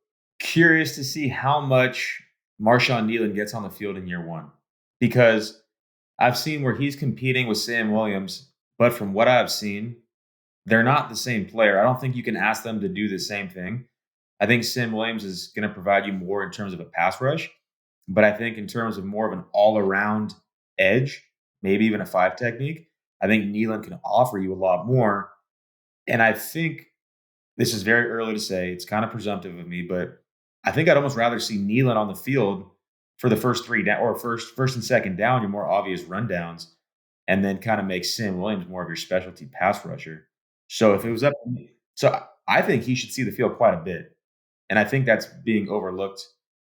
curious to see how much Marshawn Nealon gets on the field in year one, because I've seen where he's competing with Sam Williams, but from what I've seen, they're not the same player. I don't think you can ask them to do the same thing. I think Sam Williams is going to provide you more in terms of a pass rush, But I think in terms of more of an all-around edge, maybe even a 5 technique, I think Nealon can offer you a lot more. And I think this is very early to say. It's kind of presumptive of me, but I think I'd almost rather see Nealon on the field for the first 3 down or first and second down, your more obvious rundowns, and then kind of make Sam Williams more of your specialty pass rusher. So if it was up to me, so I think he should see the field quite a bit. And I think that's being overlooked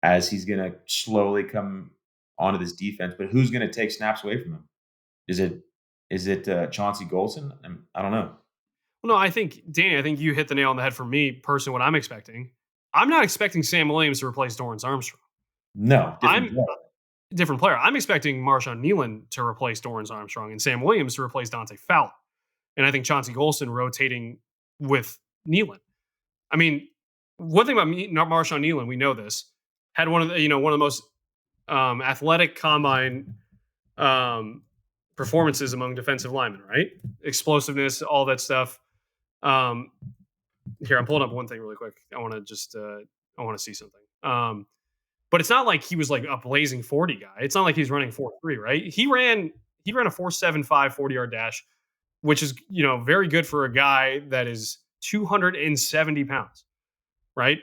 as he's going to slowly come onto this defense. But who's going to take snaps away from him? Is it Chauncey Golson? I don't know. Well, no, I think, Danny, I think you hit the nail on the head for me personally, what I'm expecting. I'm not expecting Sam Williams to replace Dorrance Armstrong. No, different I'm player. different player. I'm expecting Marshawn Nealon to replace Dorrance Armstrong and Sam Williams to replace Dante Fowler. And I think Chauncey Golson rotating with Nealon. I mean, one thing about Marshawn Nealon, we know this, had one of the most athletic combine performances among defensive linemen, right? Explosiveness, all that stuff. Here, I'm pulling up one thing really quick. I want to see something. But it's not like he was like a blazing 40 guy. It's not like he's running 4.3, right? He ran a 4.75 40-yard dash, which is, very good for a guy that is 270 pounds, right?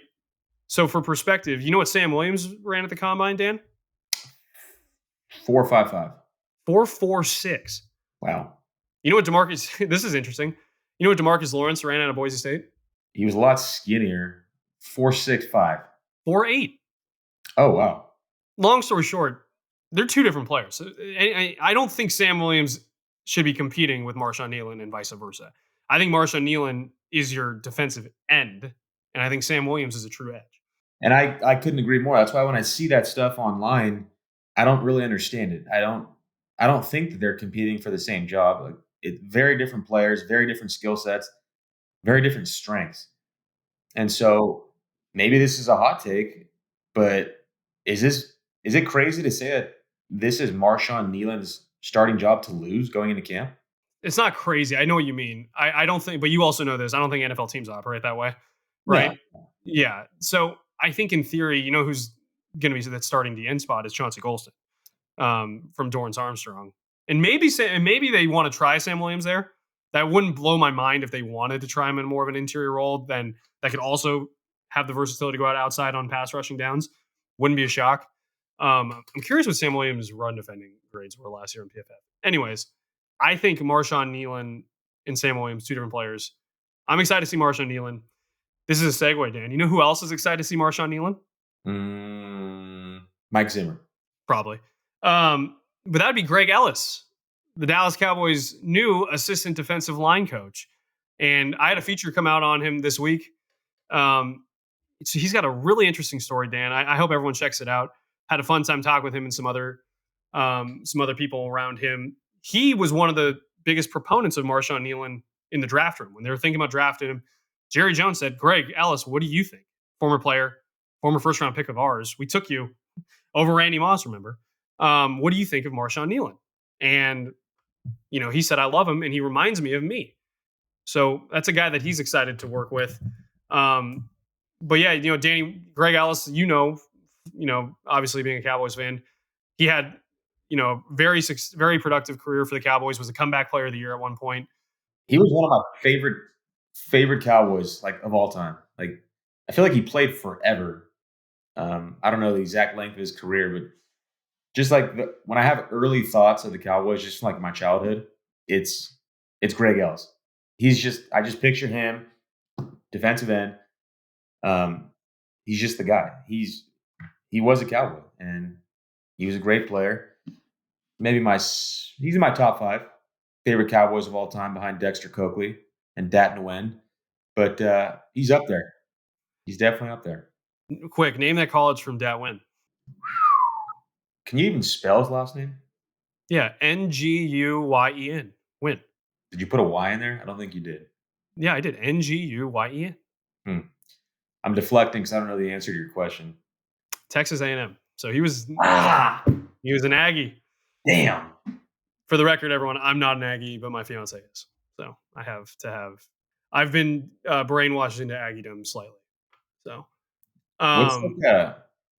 So for perspective, you know what Sam Williams ran at the combine, Dan? 4.55. 4.46. Wow. You know what DeMarcus, this is interesting. You know what DeMarcus Lawrence ran out of Boise State? He was a lot skinnier. 4.65. 4.8. Oh, wow. Long story short, they're two different players. I don't think Sam Williams should be competing with Marshawn Nealon and vice versa. I think Marshawn Nealon is your defensive end, and I think Sam Williams is a true edge. And I couldn't agree more. That's why when I see that stuff online, I don't really understand it. I don't think that they're competing for the same job. Like, very different players, very different skill sets, very different strengths. And so maybe this is a hot take, but is it crazy to say that this is Marshawn Nealon's starting job to lose going into camp? It's not crazy. I know what you mean. I don't think, but you also know this. I don't think NFL teams operate that way, right? No. Yeah. So I think in theory, who's going to be that starting the end spot is Chauncey Golston from Dorrance Armstrong, and maybe they want to try Sam Williams there. That wouldn't blow my mind if they wanted to try him in more of an interior role. Then that could also have the versatility to go outside on pass rushing downs. Wouldn't be a shock. I'm curious what Sam Williams' run defending grades were last year in PFF. Anyways, I think Marshawn Nealon and Sam Williams, two different players. I'm excited to see Marshawn Nealon. This is a segue, Dan. You know who else is excited to see Marshawn Nealon? Mike Zimmer. Probably. But that would be Greg Ellis, the Dallas Cowboys' new assistant defensive line coach. And I had a feature come out on him this week. So he's got a really interesting story, Dan. I hope everyone checks it out. Had a fun time talking with him and some other people around him. He was one of the biggest proponents of Marshawn Nealon in the draft room. When they were thinking about drafting him, Jerry Jones said, Greg Ellis, what do you think? Former player, former first-round pick of ours. We took you over Randy Moss, remember? What do you think of Marshawn Nealon? And, he said, I love him, and he reminds me of me. So that's a guy that he's excited to work with. But yeah, Danny, Greg Ellis, obviously being a Cowboys fan, he had, very productive career for the Cowboys, was a comeback player of the year at one point. He was one of my favorite Cowboys, like, of all time. Like, I feel like he played forever. I don't know the exact length of his career, but just like when I have early thoughts of the Cowboys, just from like my childhood, it's Greg Ellis. I just picture him, defensive end. He's just the guy. He was a Cowboy, and he was a great player. He's in my top 5 favorite Cowboys of all time, behind Dexter Coakley and Dat Nguyen. But he's up there. He's definitely up there. Quick, name that college from Dat Nguyen. Can you even spell his last name? Yeah, Nguyen. Win. Did you put a Y in there? I don't think you did. Yeah, I did. Nguyen. I'm deflecting because I don't know the answer to your question. Texas A&M. So he was an Aggie. Damn. For the record, everyone, I'm not an Aggie, but my fiance is. So I've been brainwashed into Aggiedom slightly. So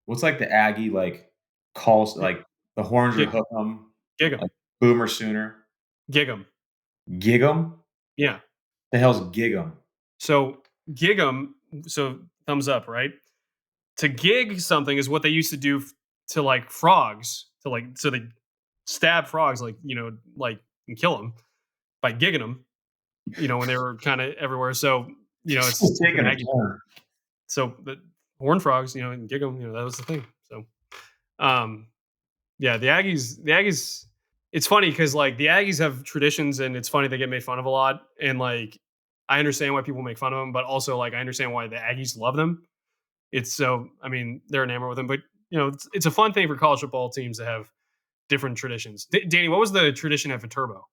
what's like the Aggie, like, calls like the horns are Gig, hook 'em, gig 'em, like boomer sooner. gig 'em. Gig 'em? Yeah. The hell's gig 'em? So gig 'em. So thumbs up, right? To gig something is what they used to do to like frogs, to like so they stab frogs, like like and kill them by gigging them. When they were kind of everywhere. So it's an Taking a Aggie. turn. So the horned frogs, and gig them. That was the thing. So um, yeah, the Aggies. It's funny because like the Aggies have traditions, and it's funny they get made fun of a lot. And like I understand why people make fun of them, but also like I understand why the Aggies love them. It's so I mean they're enamored with them, but it's a fun thing for college football teams to have different traditions. Danny, what was the tradition at Viterbo?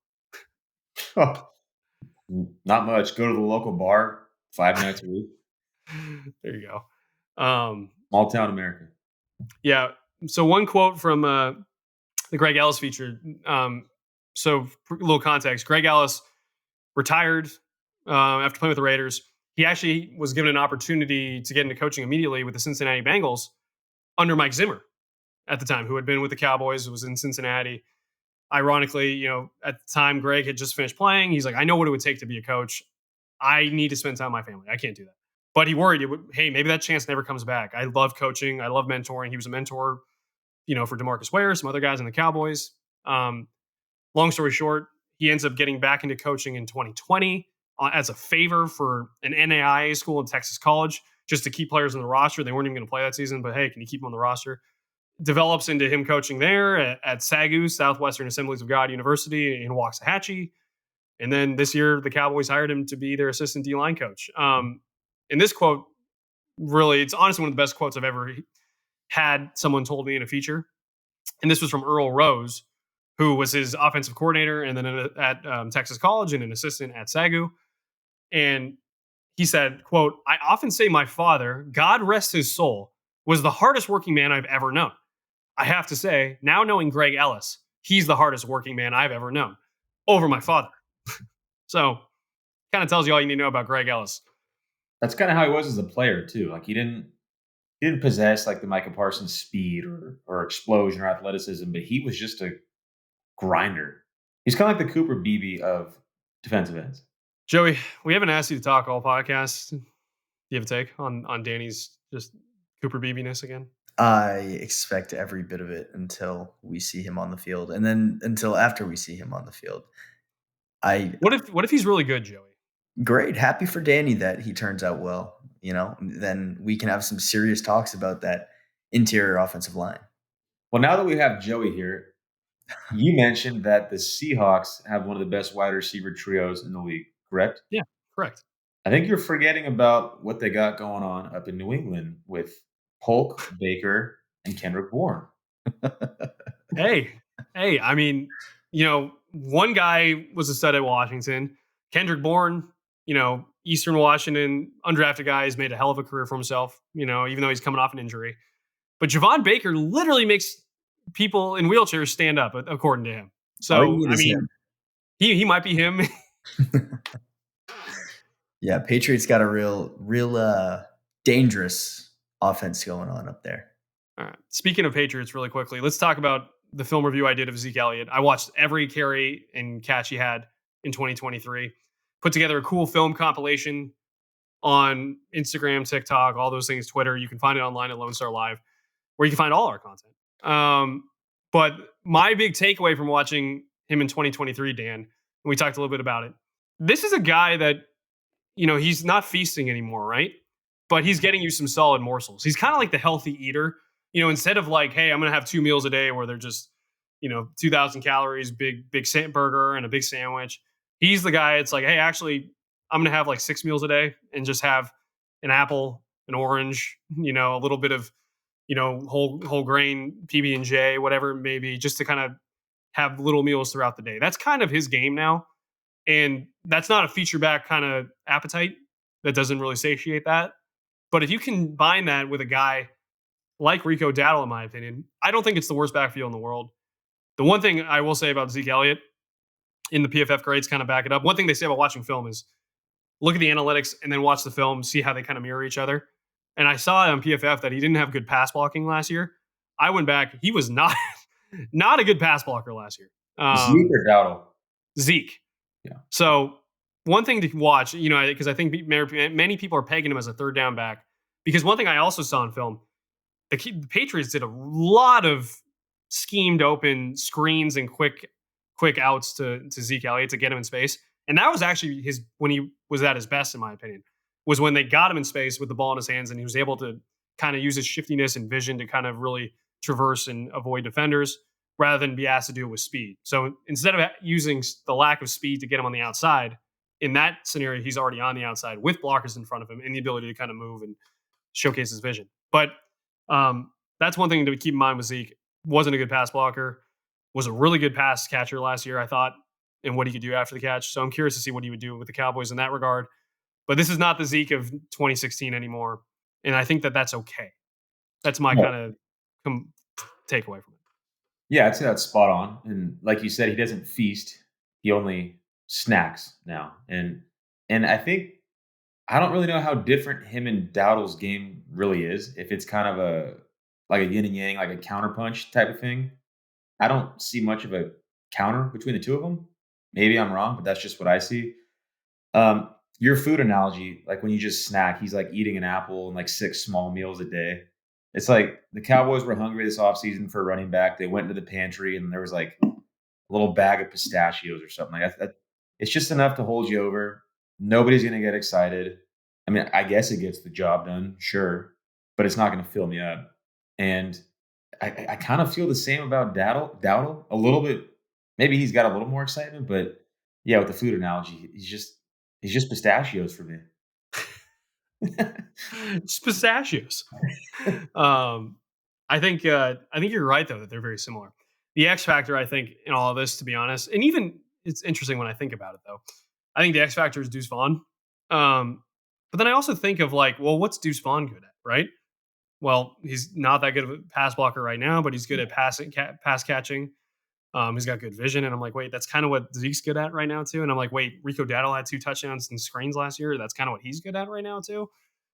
Not much. Go to the local bar 5 nights a week. There you go. Small town America. Yeah. So one quote from the Greg Ellis feature. So for a little context, Greg Ellis retired after playing with the Raiders. He actually was given an opportunity to get into coaching immediately with the Cincinnati Bengals under Mike Zimmer at the time, who had been with the Cowboys, was in Cincinnati. Ironically, at the time, Greg had just finished playing. He's like, I know what it would take to be a coach. I need to spend time with my family. I can't do that. But he worried, hey, maybe that chance never comes back. I love coaching. I love mentoring. He was a mentor, for DeMarcus Ware, some other guys in the Cowboys. Long story short, he ends up getting back into coaching in 2020 as a favor for an NAIA school in Texas College, just to keep players on the roster. They weren't even going to play that season, but hey, can you keep them on the roster? Develops into him coaching there at SAGU, Southwestern Assemblies of God University in Waxahachie. And then this year, the Cowboys hired him to be their assistant D-line coach. And this quote, really, it's honestly one of the best quotes I've ever had someone told me in a feature. And this was from Earl Rose, who was his offensive coordinator and then at Texas College and an assistant at SAGU. And he said, quote, I often say my father, God rest his soul, was the hardest working man I've ever known. I have to say, now knowing Greg Ellis, he's the hardest working man I've ever known over my father. So kind of tells you all you need to know about Greg Ellis. That's kind of how he was as a player too. Like he didn't possess like the Micah Parsons speed or explosion or athleticism, but he was just a grinder. He's kind of like the Cooper Beebe of defensive ends. Joey, we haven't asked you to talk all podcast. Do you have a take on Danny's just Cooper Beebe-ness again? I expect every bit of it until we see him on the field, and then until after we see him on the field. What if he's really good, Joey? Great. Happy for Danny that he turns out well. Then we can have some serious talks about that interior offensive line. Well, now that we have Joey here, you mentioned that the Seahawks have one of the best wide receiver trios in the league, correct? Yeah, correct. I think you're forgetting about what they got going on up in New England with Polk, Baker, and Kendrick Bourne. Hey, I mean, one guy was a stud at Washington. Kendrick Bourne, Eastern Washington, undrafted guy, has made a hell of a career for himself, even though he's coming off an injury. But Javon Baker literally makes people in wheelchairs stand up, according to him. So, I mean, he might be him. Yeah, Patriots got a real dangerous offense going on up there. All right. Speaking of Patriots, really quickly, let's talk about the film review I did of Zeke Elliott. I watched every carry and catch he had in 2023. Put together a cool film compilation on Instagram, TikTok, all those things, Twitter. You can find it online at Lone Star Live, where you can find all our content. But my big takeaway from watching him in 2023, Dan, and we talked a little bit about it, this is a guy that, he's not feasting anymore, right? But he's getting you some solid morsels. He's kind of like the healthy eater. Instead of like, hey, I'm going to have 2 meals a day where they're just, 2,000 calories, big burger and a big sandwich. He's the guy. It's like, hey, actually, I'm going to have like 6 meals a day and just have an apple, an orange, a little bit of, whole grain PB&J, whatever it may be, just to kind of have little meals throughout the day. That's kind of his game now. And that's not a feature back kind of appetite that doesn't really satiate that. But if you combine that with a guy like Rico Dowdle, in my opinion, I don't think it's the worst backfield in the world. The one thing I will say about Zeke Elliott, in the PFF grades kind of back it up. One thing they say about watching film is look at the analytics and then watch the film, see how they kind of mirror each other. And I saw on PFF that he didn't have good pass blocking last year. I went back. He was not not a good pass blocker last year. Zeke or Dowdle? Zeke. Yeah. So one thing to watch, because I think many people are pegging him as a third down back. Because one thing I also saw in film, the Patriots did a lot of schemed open screens and quick outs to Zeke Elliott to get him in space. And that was actually when he was at his best, in my opinion, was when they got him in space with the ball in his hands and he was able to kind of use his shiftiness and vision to kind of really traverse and avoid defenders rather than be asked to do it with speed. So instead of using the lack of speed to get him on the outside, in that scenario, he's already on the outside with blockers in front of him and the ability to kind of move and showcase his vision. But that's one thing to keep in mind with Zeke. Wasn't a good pass blocker. Was a really good pass catcher last year, I thought, and what he could do after the catch. So I'm curious to see what he would do with the Cowboys in that regard. But this is not the Zeke of 2016 anymore. And I think that's okay. That's my kind of takeaway from it. Yeah, I'd say that's spot on. And like you said, he doesn't feast. He only snacks now. And I think I don't really know how different him and Dowdle's game really is. If it's kind of a yin and yang, like a counterpunch type of thing. I don't see much of a counter between the two of them. Maybe I'm wrong, but that's just what I see. Your food analogy, like when you just snack, he's like eating an apple and like 6 small meals a day. It's like the Cowboys were hungry this offseason for a running back. They went into the pantry and there was like a little bag of pistachios or something like that. It's just enough to hold you over. Nobody's going to get excited. I mean, I guess it gets the job done, sure, but it's not going to fill me up. And I kind of feel the same about Dowdle a little bit. Maybe he's got a little more excitement, but yeah, with the food analogy, he's just pistachios for me. Just pistachios. I think you're right though that they're very similar. The X factor, I think, in all of this, to be honest, and even it's interesting when I think about it though. I think the X factor is Deuce Vaughn. But then I also think of like, well, what's Deuce Vaughn good at, right? Well, he's not that good of a pass blocker right now, but he's good at pass catching. He's got good vision. And I'm like, wait, that's kind of what Zeke's good at right now too. And I'm like, wait, Rico Dowdle had 2 touchdowns and screens last year. That's kind of what he's good at right now too.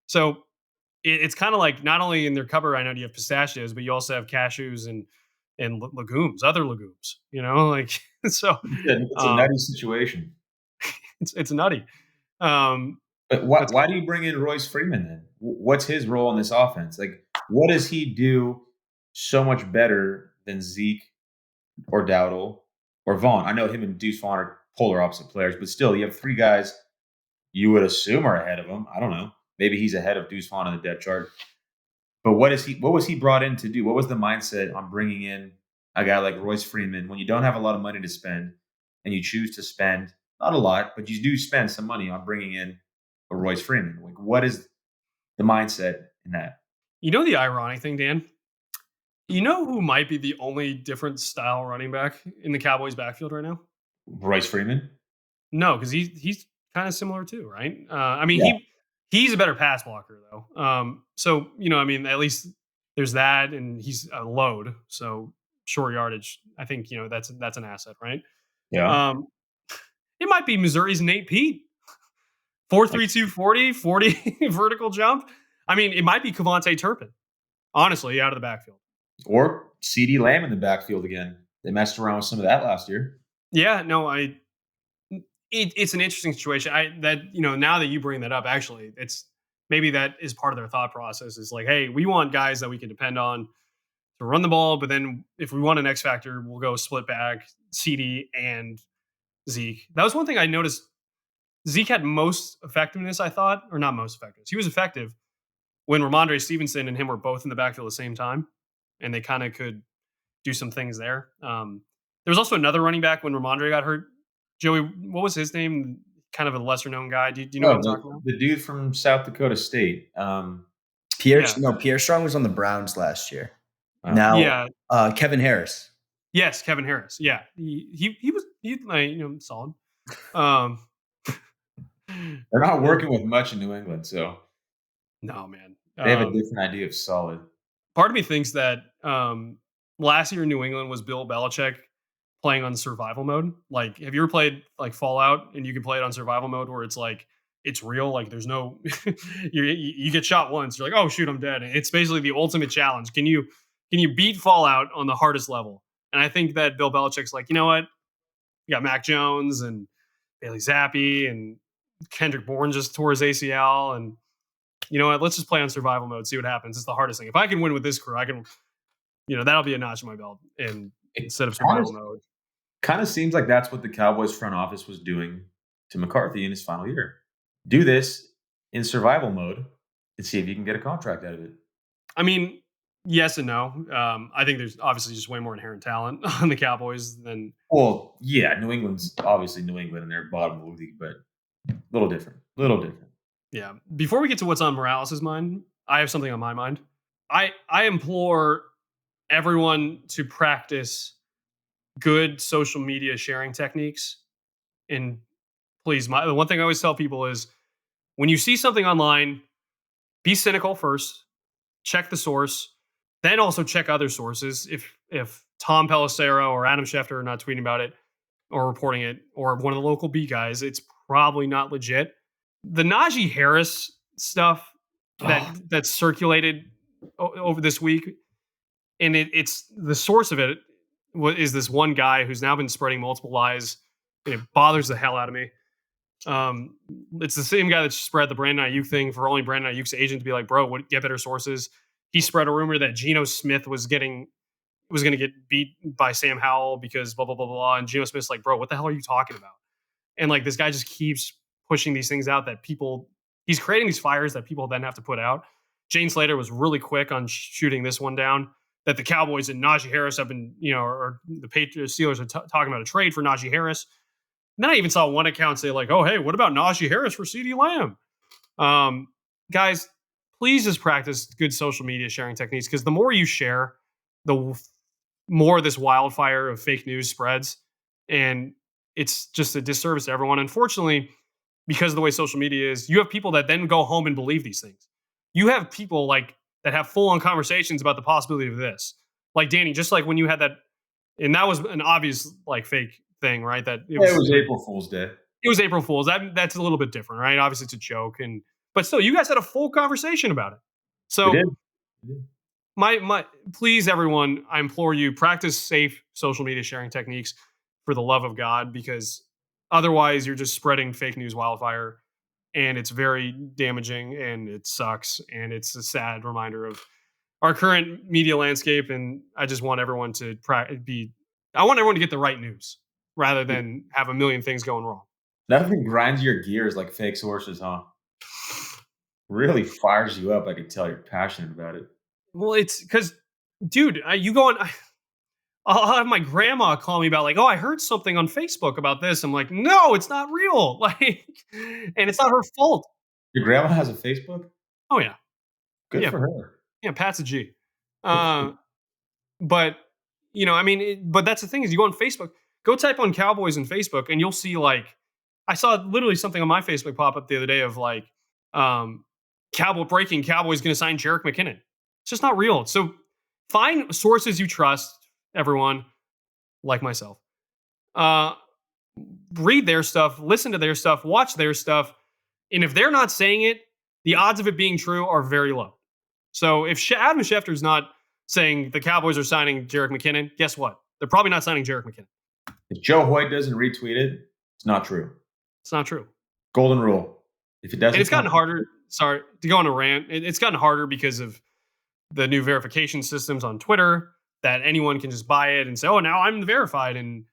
So it's kind of like not only in their cupboard right now do you have pistachios, but you also have cashews and legumes, other legumes, like, so it's a nutty situation. It's nutty. But why do you bring in Royce Freeman then? What's his role in this offense? Like, what does he do so much better than Zeke or Dowdle or Vaughn? I know him and Deuce Vaughn are polar opposite players, but still, you have 3 guys you would assume are ahead of him. I don't know. Maybe he's ahead of Deuce Vaughn on the depth chart. But what was he brought in to do? What was the mindset on bringing in a guy like Royce Freeman when you don't have a lot of money to spend and you choose to spend, not a lot, but you do spend some money on bringing in a Royce Freeman? Like, what is the mindset in that? The ironic thing, Dan? You know who might be the only different style running back in the Cowboys backfield right now? Royce Freeman? No, because he's kind of similar too, right? He's a better pass blocker though. So at least there's that, and he's a load, so short yardage. I think that's an asset, right? Yeah. It might be Missouri's Nate Pete. 4.32 40 vertical jump. I mean, it might be Kevontae Turpin, honestly, out of the backfield. Or CeeDee Lamb in the backfield again. They messed around with some of that last year. Yeah, no, it's an interesting situation. Now that you bring that up, actually, it's maybe that is part of their thought process. Is like, hey, we want guys that we can depend on to run the ball, but then if we want an X factor, we'll go split back, CD and Zeke. That was one thing I noticed. Zeke had most effectiveness, I thought, or not most effectiveness. He was effective when Ramondre Stevenson and him were both in the backfield at the same time, and they kind of could do some things there. There was also another running back when Ramondre got hurt. Joey, what was his name? Kind of a lesser-known guy. Do you know what I'm talking about? The dude from South Dakota State. Pierre Strong was on the Browns last year. Kevin Harris. Yes, Kevin Harris. Yeah, he was solid. They're not working with much in New England, so no, man. They have a different idea of solid. Part of me thinks that last year in New England was Bill Belichick playing on survival mode. Like, have you ever played like Fallout and you can play it on survival mode where it's like it's real? Like, there's no you get shot once, you're like, oh shoot, I'm dead. It's basically the ultimate challenge. Can you Can you beat Fallout on the hardest level? And I think that Bill Belichick's like, you know what? You got Mac Jones and Bailey Zappi and Kendrick Bourne just tore his ACL. And you know what? Let's just play on survival mode, see what happens. It's the hardest thing. If I can win with this crew, I can, that'll be a notch in my belt instead of survival mode. Kind of seems like that's what the Cowboys front office was doing to McCarthy in his final year. Do this in survival mode and see if you can get a contract out of it. I mean, yes and no. I think there's obviously just way more inherent talent on the Cowboys than. Well, yeah, New England's obviously New England and they're bottom of the league, but a little different. Yeah. Before we get to what's on Morales' mind, I have something on my mind. I implore everyone to practice good social media sharing techniques. And please, the one thing I always tell people is when you see something online, be cynical first, check the source, then also check other sources. If Tom Pelissero or Adam Schefter are not tweeting about it or reporting it, or one of the local beat guys, it's probably not legit. The Najee Harris stuff that circulated over this week, and it's the source of it is this one guy who's now been spreading multiple lies, and it bothers the hell out of me. It's the same guy that spread the Brandon Ayuk thing for only Brandon Ayuk's agent to be like, bro, get better sources. He spread a rumor that Geno Smith was going to get beat by Sam Howell because blah, blah, blah, blah. And Geno Smith's like, bro, what the hell are you talking about? And like, this guy just keeps pushing these things out that he's creating these fires that people then have to put out. Jane Slater was really quick on shooting this one down, that the Cowboys and Najee Harris have been, or the Patriots Steelers are talking about a trade for Najee Harris. And then I even saw one account say like, oh, hey, what about Najee Harris for CeeDee Lamb? Guys, please just practice good social media sharing techniques, because the more you share, the more this wildfire of fake news spreads. And it's just a disservice to everyone. Unfortunately, because of the way social media is, you have people that then go home and believe these things. You have people like that have full-on conversations about the possibility of this. Like Danny, just like when you had that, and that was an obvious like fake thing, right? That it was April Fool's Day. It was April Fool's. That's a little bit different, right? Obviously, it's a joke, but still, you guys had a full conversation about it. So, We did. my please, everyone, I implore you, practice safe social media sharing techniques for the love of God, because otherwise, you're just spreading fake news wildfire, and it's very damaging, and it sucks, and it's a sad reminder of our current media landscape. And I just want everyone to I want everyone to get the right news rather than have a million things going wrong. Nothing grinds your gears like fake sources, huh? Really fires you up. I can tell you're passionate about it. Well, it's because, dude, you go on. I'll have my grandma call me about like, oh, I heard something on Facebook about this. I'm like, no, it's not real. Like, and it's not her fault. Your grandma has a Facebook? Oh yeah, Good for her. Yeah, Pat's a G. But but that's the thing is, you go on Facebook, go type on Cowboys in Facebook, and you'll see like, I saw literally something on my Facebook pop up the other day of like, Cowboys going to sign Jerick McKinnon. It's just not real. So find sources you trust, everyone, like myself. Read their stuff, listen to their stuff, watch their stuff. And if they're not saying it, the odds of it being true are very low. So if Adam Schefter's not saying the Cowboys are signing Jerick McKinnon, guess what? They're probably not signing Jerick McKinnon. If Joe Hoyt doesn't retweet it, it's not true. It's not true. Golden rule. If it doesn't, and it's gotten harder. Sorry to go on a rant. It's gotten harder because of the new verification systems on Twitter, that anyone can just buy it and say, "Oh, now I'm verified." And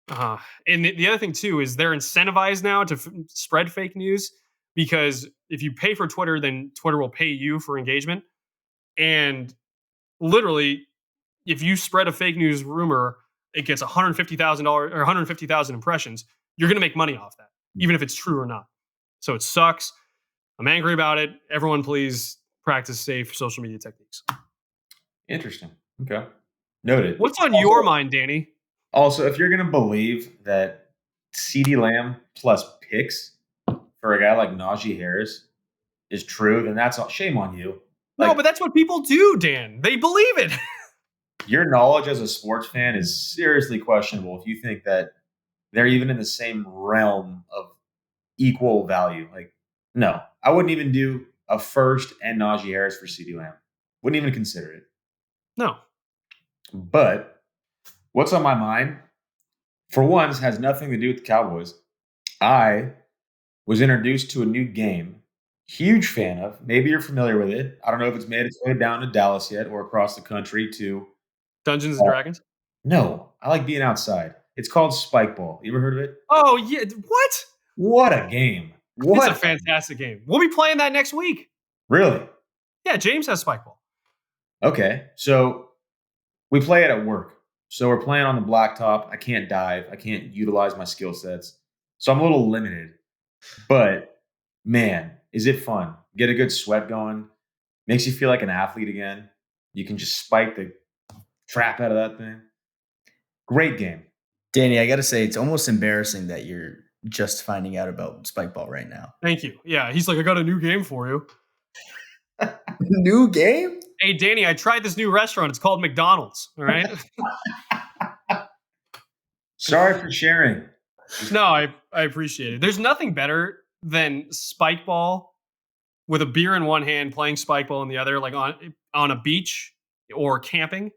the other thing too is they're incentivized now to spread fake news, because if you pay for Twitter, then Twitter will pay you for engagement. And literally, if you spread a fake news rumor, it gets $150,000 or 150,000 impressions. You're going to make money off that, even if it's true or not. So it sucks. I'm angry about it. Everyone, please practice safe social media techniques. Interesting. Okay. Noted. What's on your mind, Danny? Also, if you're going to believe that CeeDee Lamb plus picks for a guy like Najee Harris is true, then that's shame on you. No, but that's what people do, Dan. They believe it. Your knowledge as a sports fan is seriously questionable if you think that they're even in the same realm of equal value. Like, no, I wouldn't even do a first and Najee Harris for CeeDee Lamb. Wouldn't even consider it. No. But what's on my mind, for once, has nothing to do with the Cowboys. I was introduced to a new game. Huge fan of. Maybe you're familiar with it. I don't know if it's made its way down to Dallas yet or across the country to. Dungeons and Dragons? No, I like being outside. It's called Spike Ball. You ever heard of it? Oh, yeah. What? What a game. It's a fantastic game. We'll be playing that next week. Really? Yeah, James has Spike Ball. Okay. So we play it at work. So we're playing on the blacktop. I can't dive. I can't utilize my skill sets. So I'm a little limited. But, man, is it fun. Get a good sweat going. Makes you feel like an athlete again. You can just spike the crap out of that thing. Great game. Danny, I got to say, it's almost embarrassing that you're just finding out about Spike Ball right now. Thank you. Yeah, he's like, I got a new game for you. New game? Hey, Danny, I tried this new restaurant. It's called McDonald's. All right. Sorry for sharing. No, I appreciate it. There's nothing better than Spike Ball with a beer in one hand, playing Spike Ball in the other, like on a beach or camping,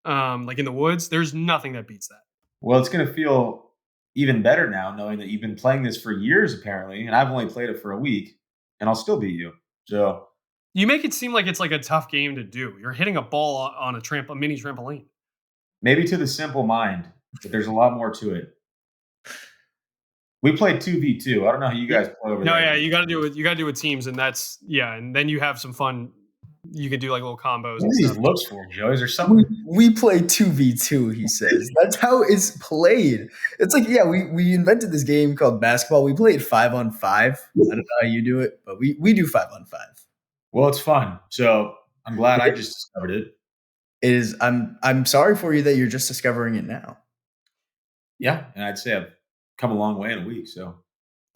like in the woods. There's nothing that beats that. Well, it's going to feel even better now knowing that you've been playing this for years, apparently, and I've only played it for a week, and I'll still beat you. So you make it seem like it's like a tough game to do. You're hitting a ball on a mini trampoline. Maybe to the simple mind, but there's a lot more to it. We played 2v2. I don't know how you guys play over there. No, yeah, you got to do it. You got to do it teams, and and then you have some fun. You can do like little combos. What are these looks for, Joe? Is there something? We play 2v2, he says. That's how it's played. It's like, yeah, we invented this game called basketball. We play it 5-on-5. I don't know how you do it, but we do 5-on-5. Well, it's fun. So I'm glad I just discovered it. It is. I'm sorry for you that you're just discovering it now. Yeah, and I'd say I've come a long way in a week. So,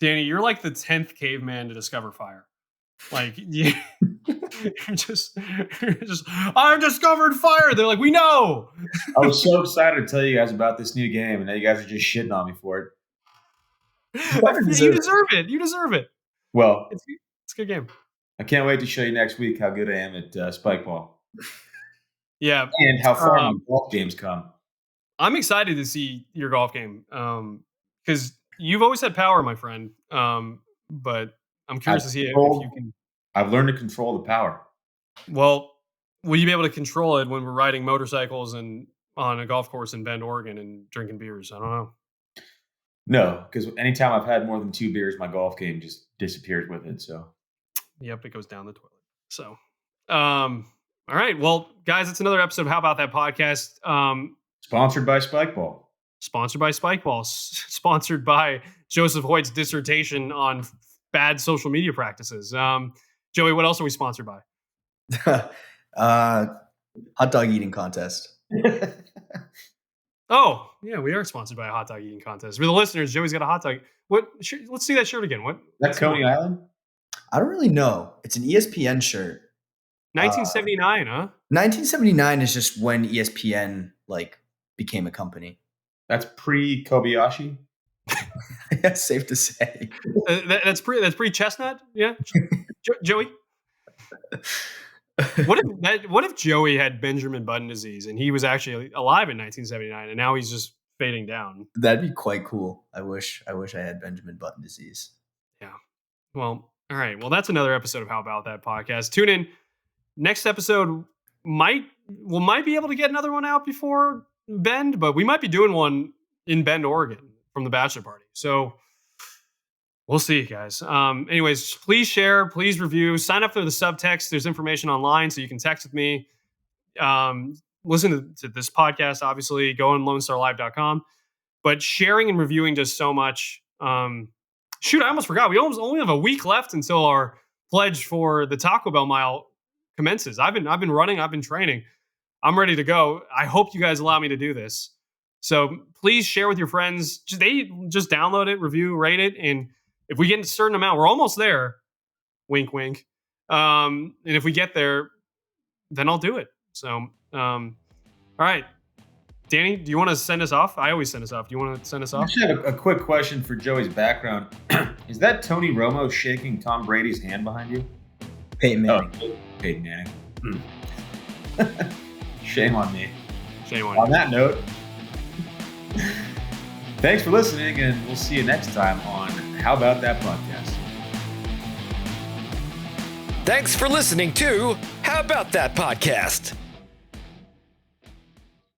Danny, you're like the 10th caveman to discover fire. Like, you're just, I've discovered fire. They're like, we know. I was so excited to tell you guys about this new game, and now you guys are just shitting on me for it. You deserve it. You deserve it. Well, it's a good game. I can't wait to show you next week how good I am at Spike Ball. Yeah. And how far my golf games come. I'm excited to see your golf game because you've always had power, my friend. But I'm curious to see if you can. I've learned to control the power. Well, will you be able to control it when we're riding motorcycles and on a golf course in Bend, Oregon, and drinking beers? I don't know. No, because anytime I've had more than 2 beers, my golf game just disappears with it. So, yep, it goes down the toilet. So, all right. Well, guys, it's another episode of How About That Podcast. Sponsored by Spike Ball. Sponsored by Spike Ball. Sponsored by Joseph Hoyt's dissertation on bad social media practices. Joey, what else are we sponsored by? Hot dog eating contest. Oh, yeah, we are sponsored by a hot dog eating contest. For the listeners, Joey's got a hot dog. Let's see that shirt again. What? That Coney Island? I don't really know. It's an ESPN shirt. 1979, huh? 1979 is just when ESPN became a company. That's pre-Kobayashi? Yeah, safe to say. That's pre Chestnut, yeah. Joey. What if Joey had Benjamin Button disease and he was actually alive in 1979 and now he's just fading down? That'd be quite cool. I wish I had Benjamin Button disease. Yeah. Well, all right. Well, that's another episode of How About That Podcast. Tune in. Next episode might be able to get another one out before Bend, but we might be doing one in Bend, Oregon from the bachelor party. So we'll see, guys. Anyways, please share, please review, sign up for the subtext. There's information online so you can text with me. Listen to this podcast, obviously. Go on LoneStarLive.com. But sharing and reviewing does so much. Shoot, I almost forgot. We only have a week left until our pledge for the Taco Bell Mile commences. I've been running. I've been training. I'm ready to go. I hope you guys allow me to do this. So please share with your friends. Just download it, review, rate it, and if we get a certain amount, we're almost there. Wink, wink. And if we get there, then I'll do it. So, all right. Danny, do you want to send us off? I always send us off. Do you want to send us off? I actually have a quick question for Joey's background. Is that Tony Romo shaking Tom Brady's hand behind you? Peyton Manning. Oh, Peyton Manning. Shame on me. Shame on On you. that note, thanks for listening, and we'll see you next time on How About That Podcast. Thanks for listening to How About That Podcast.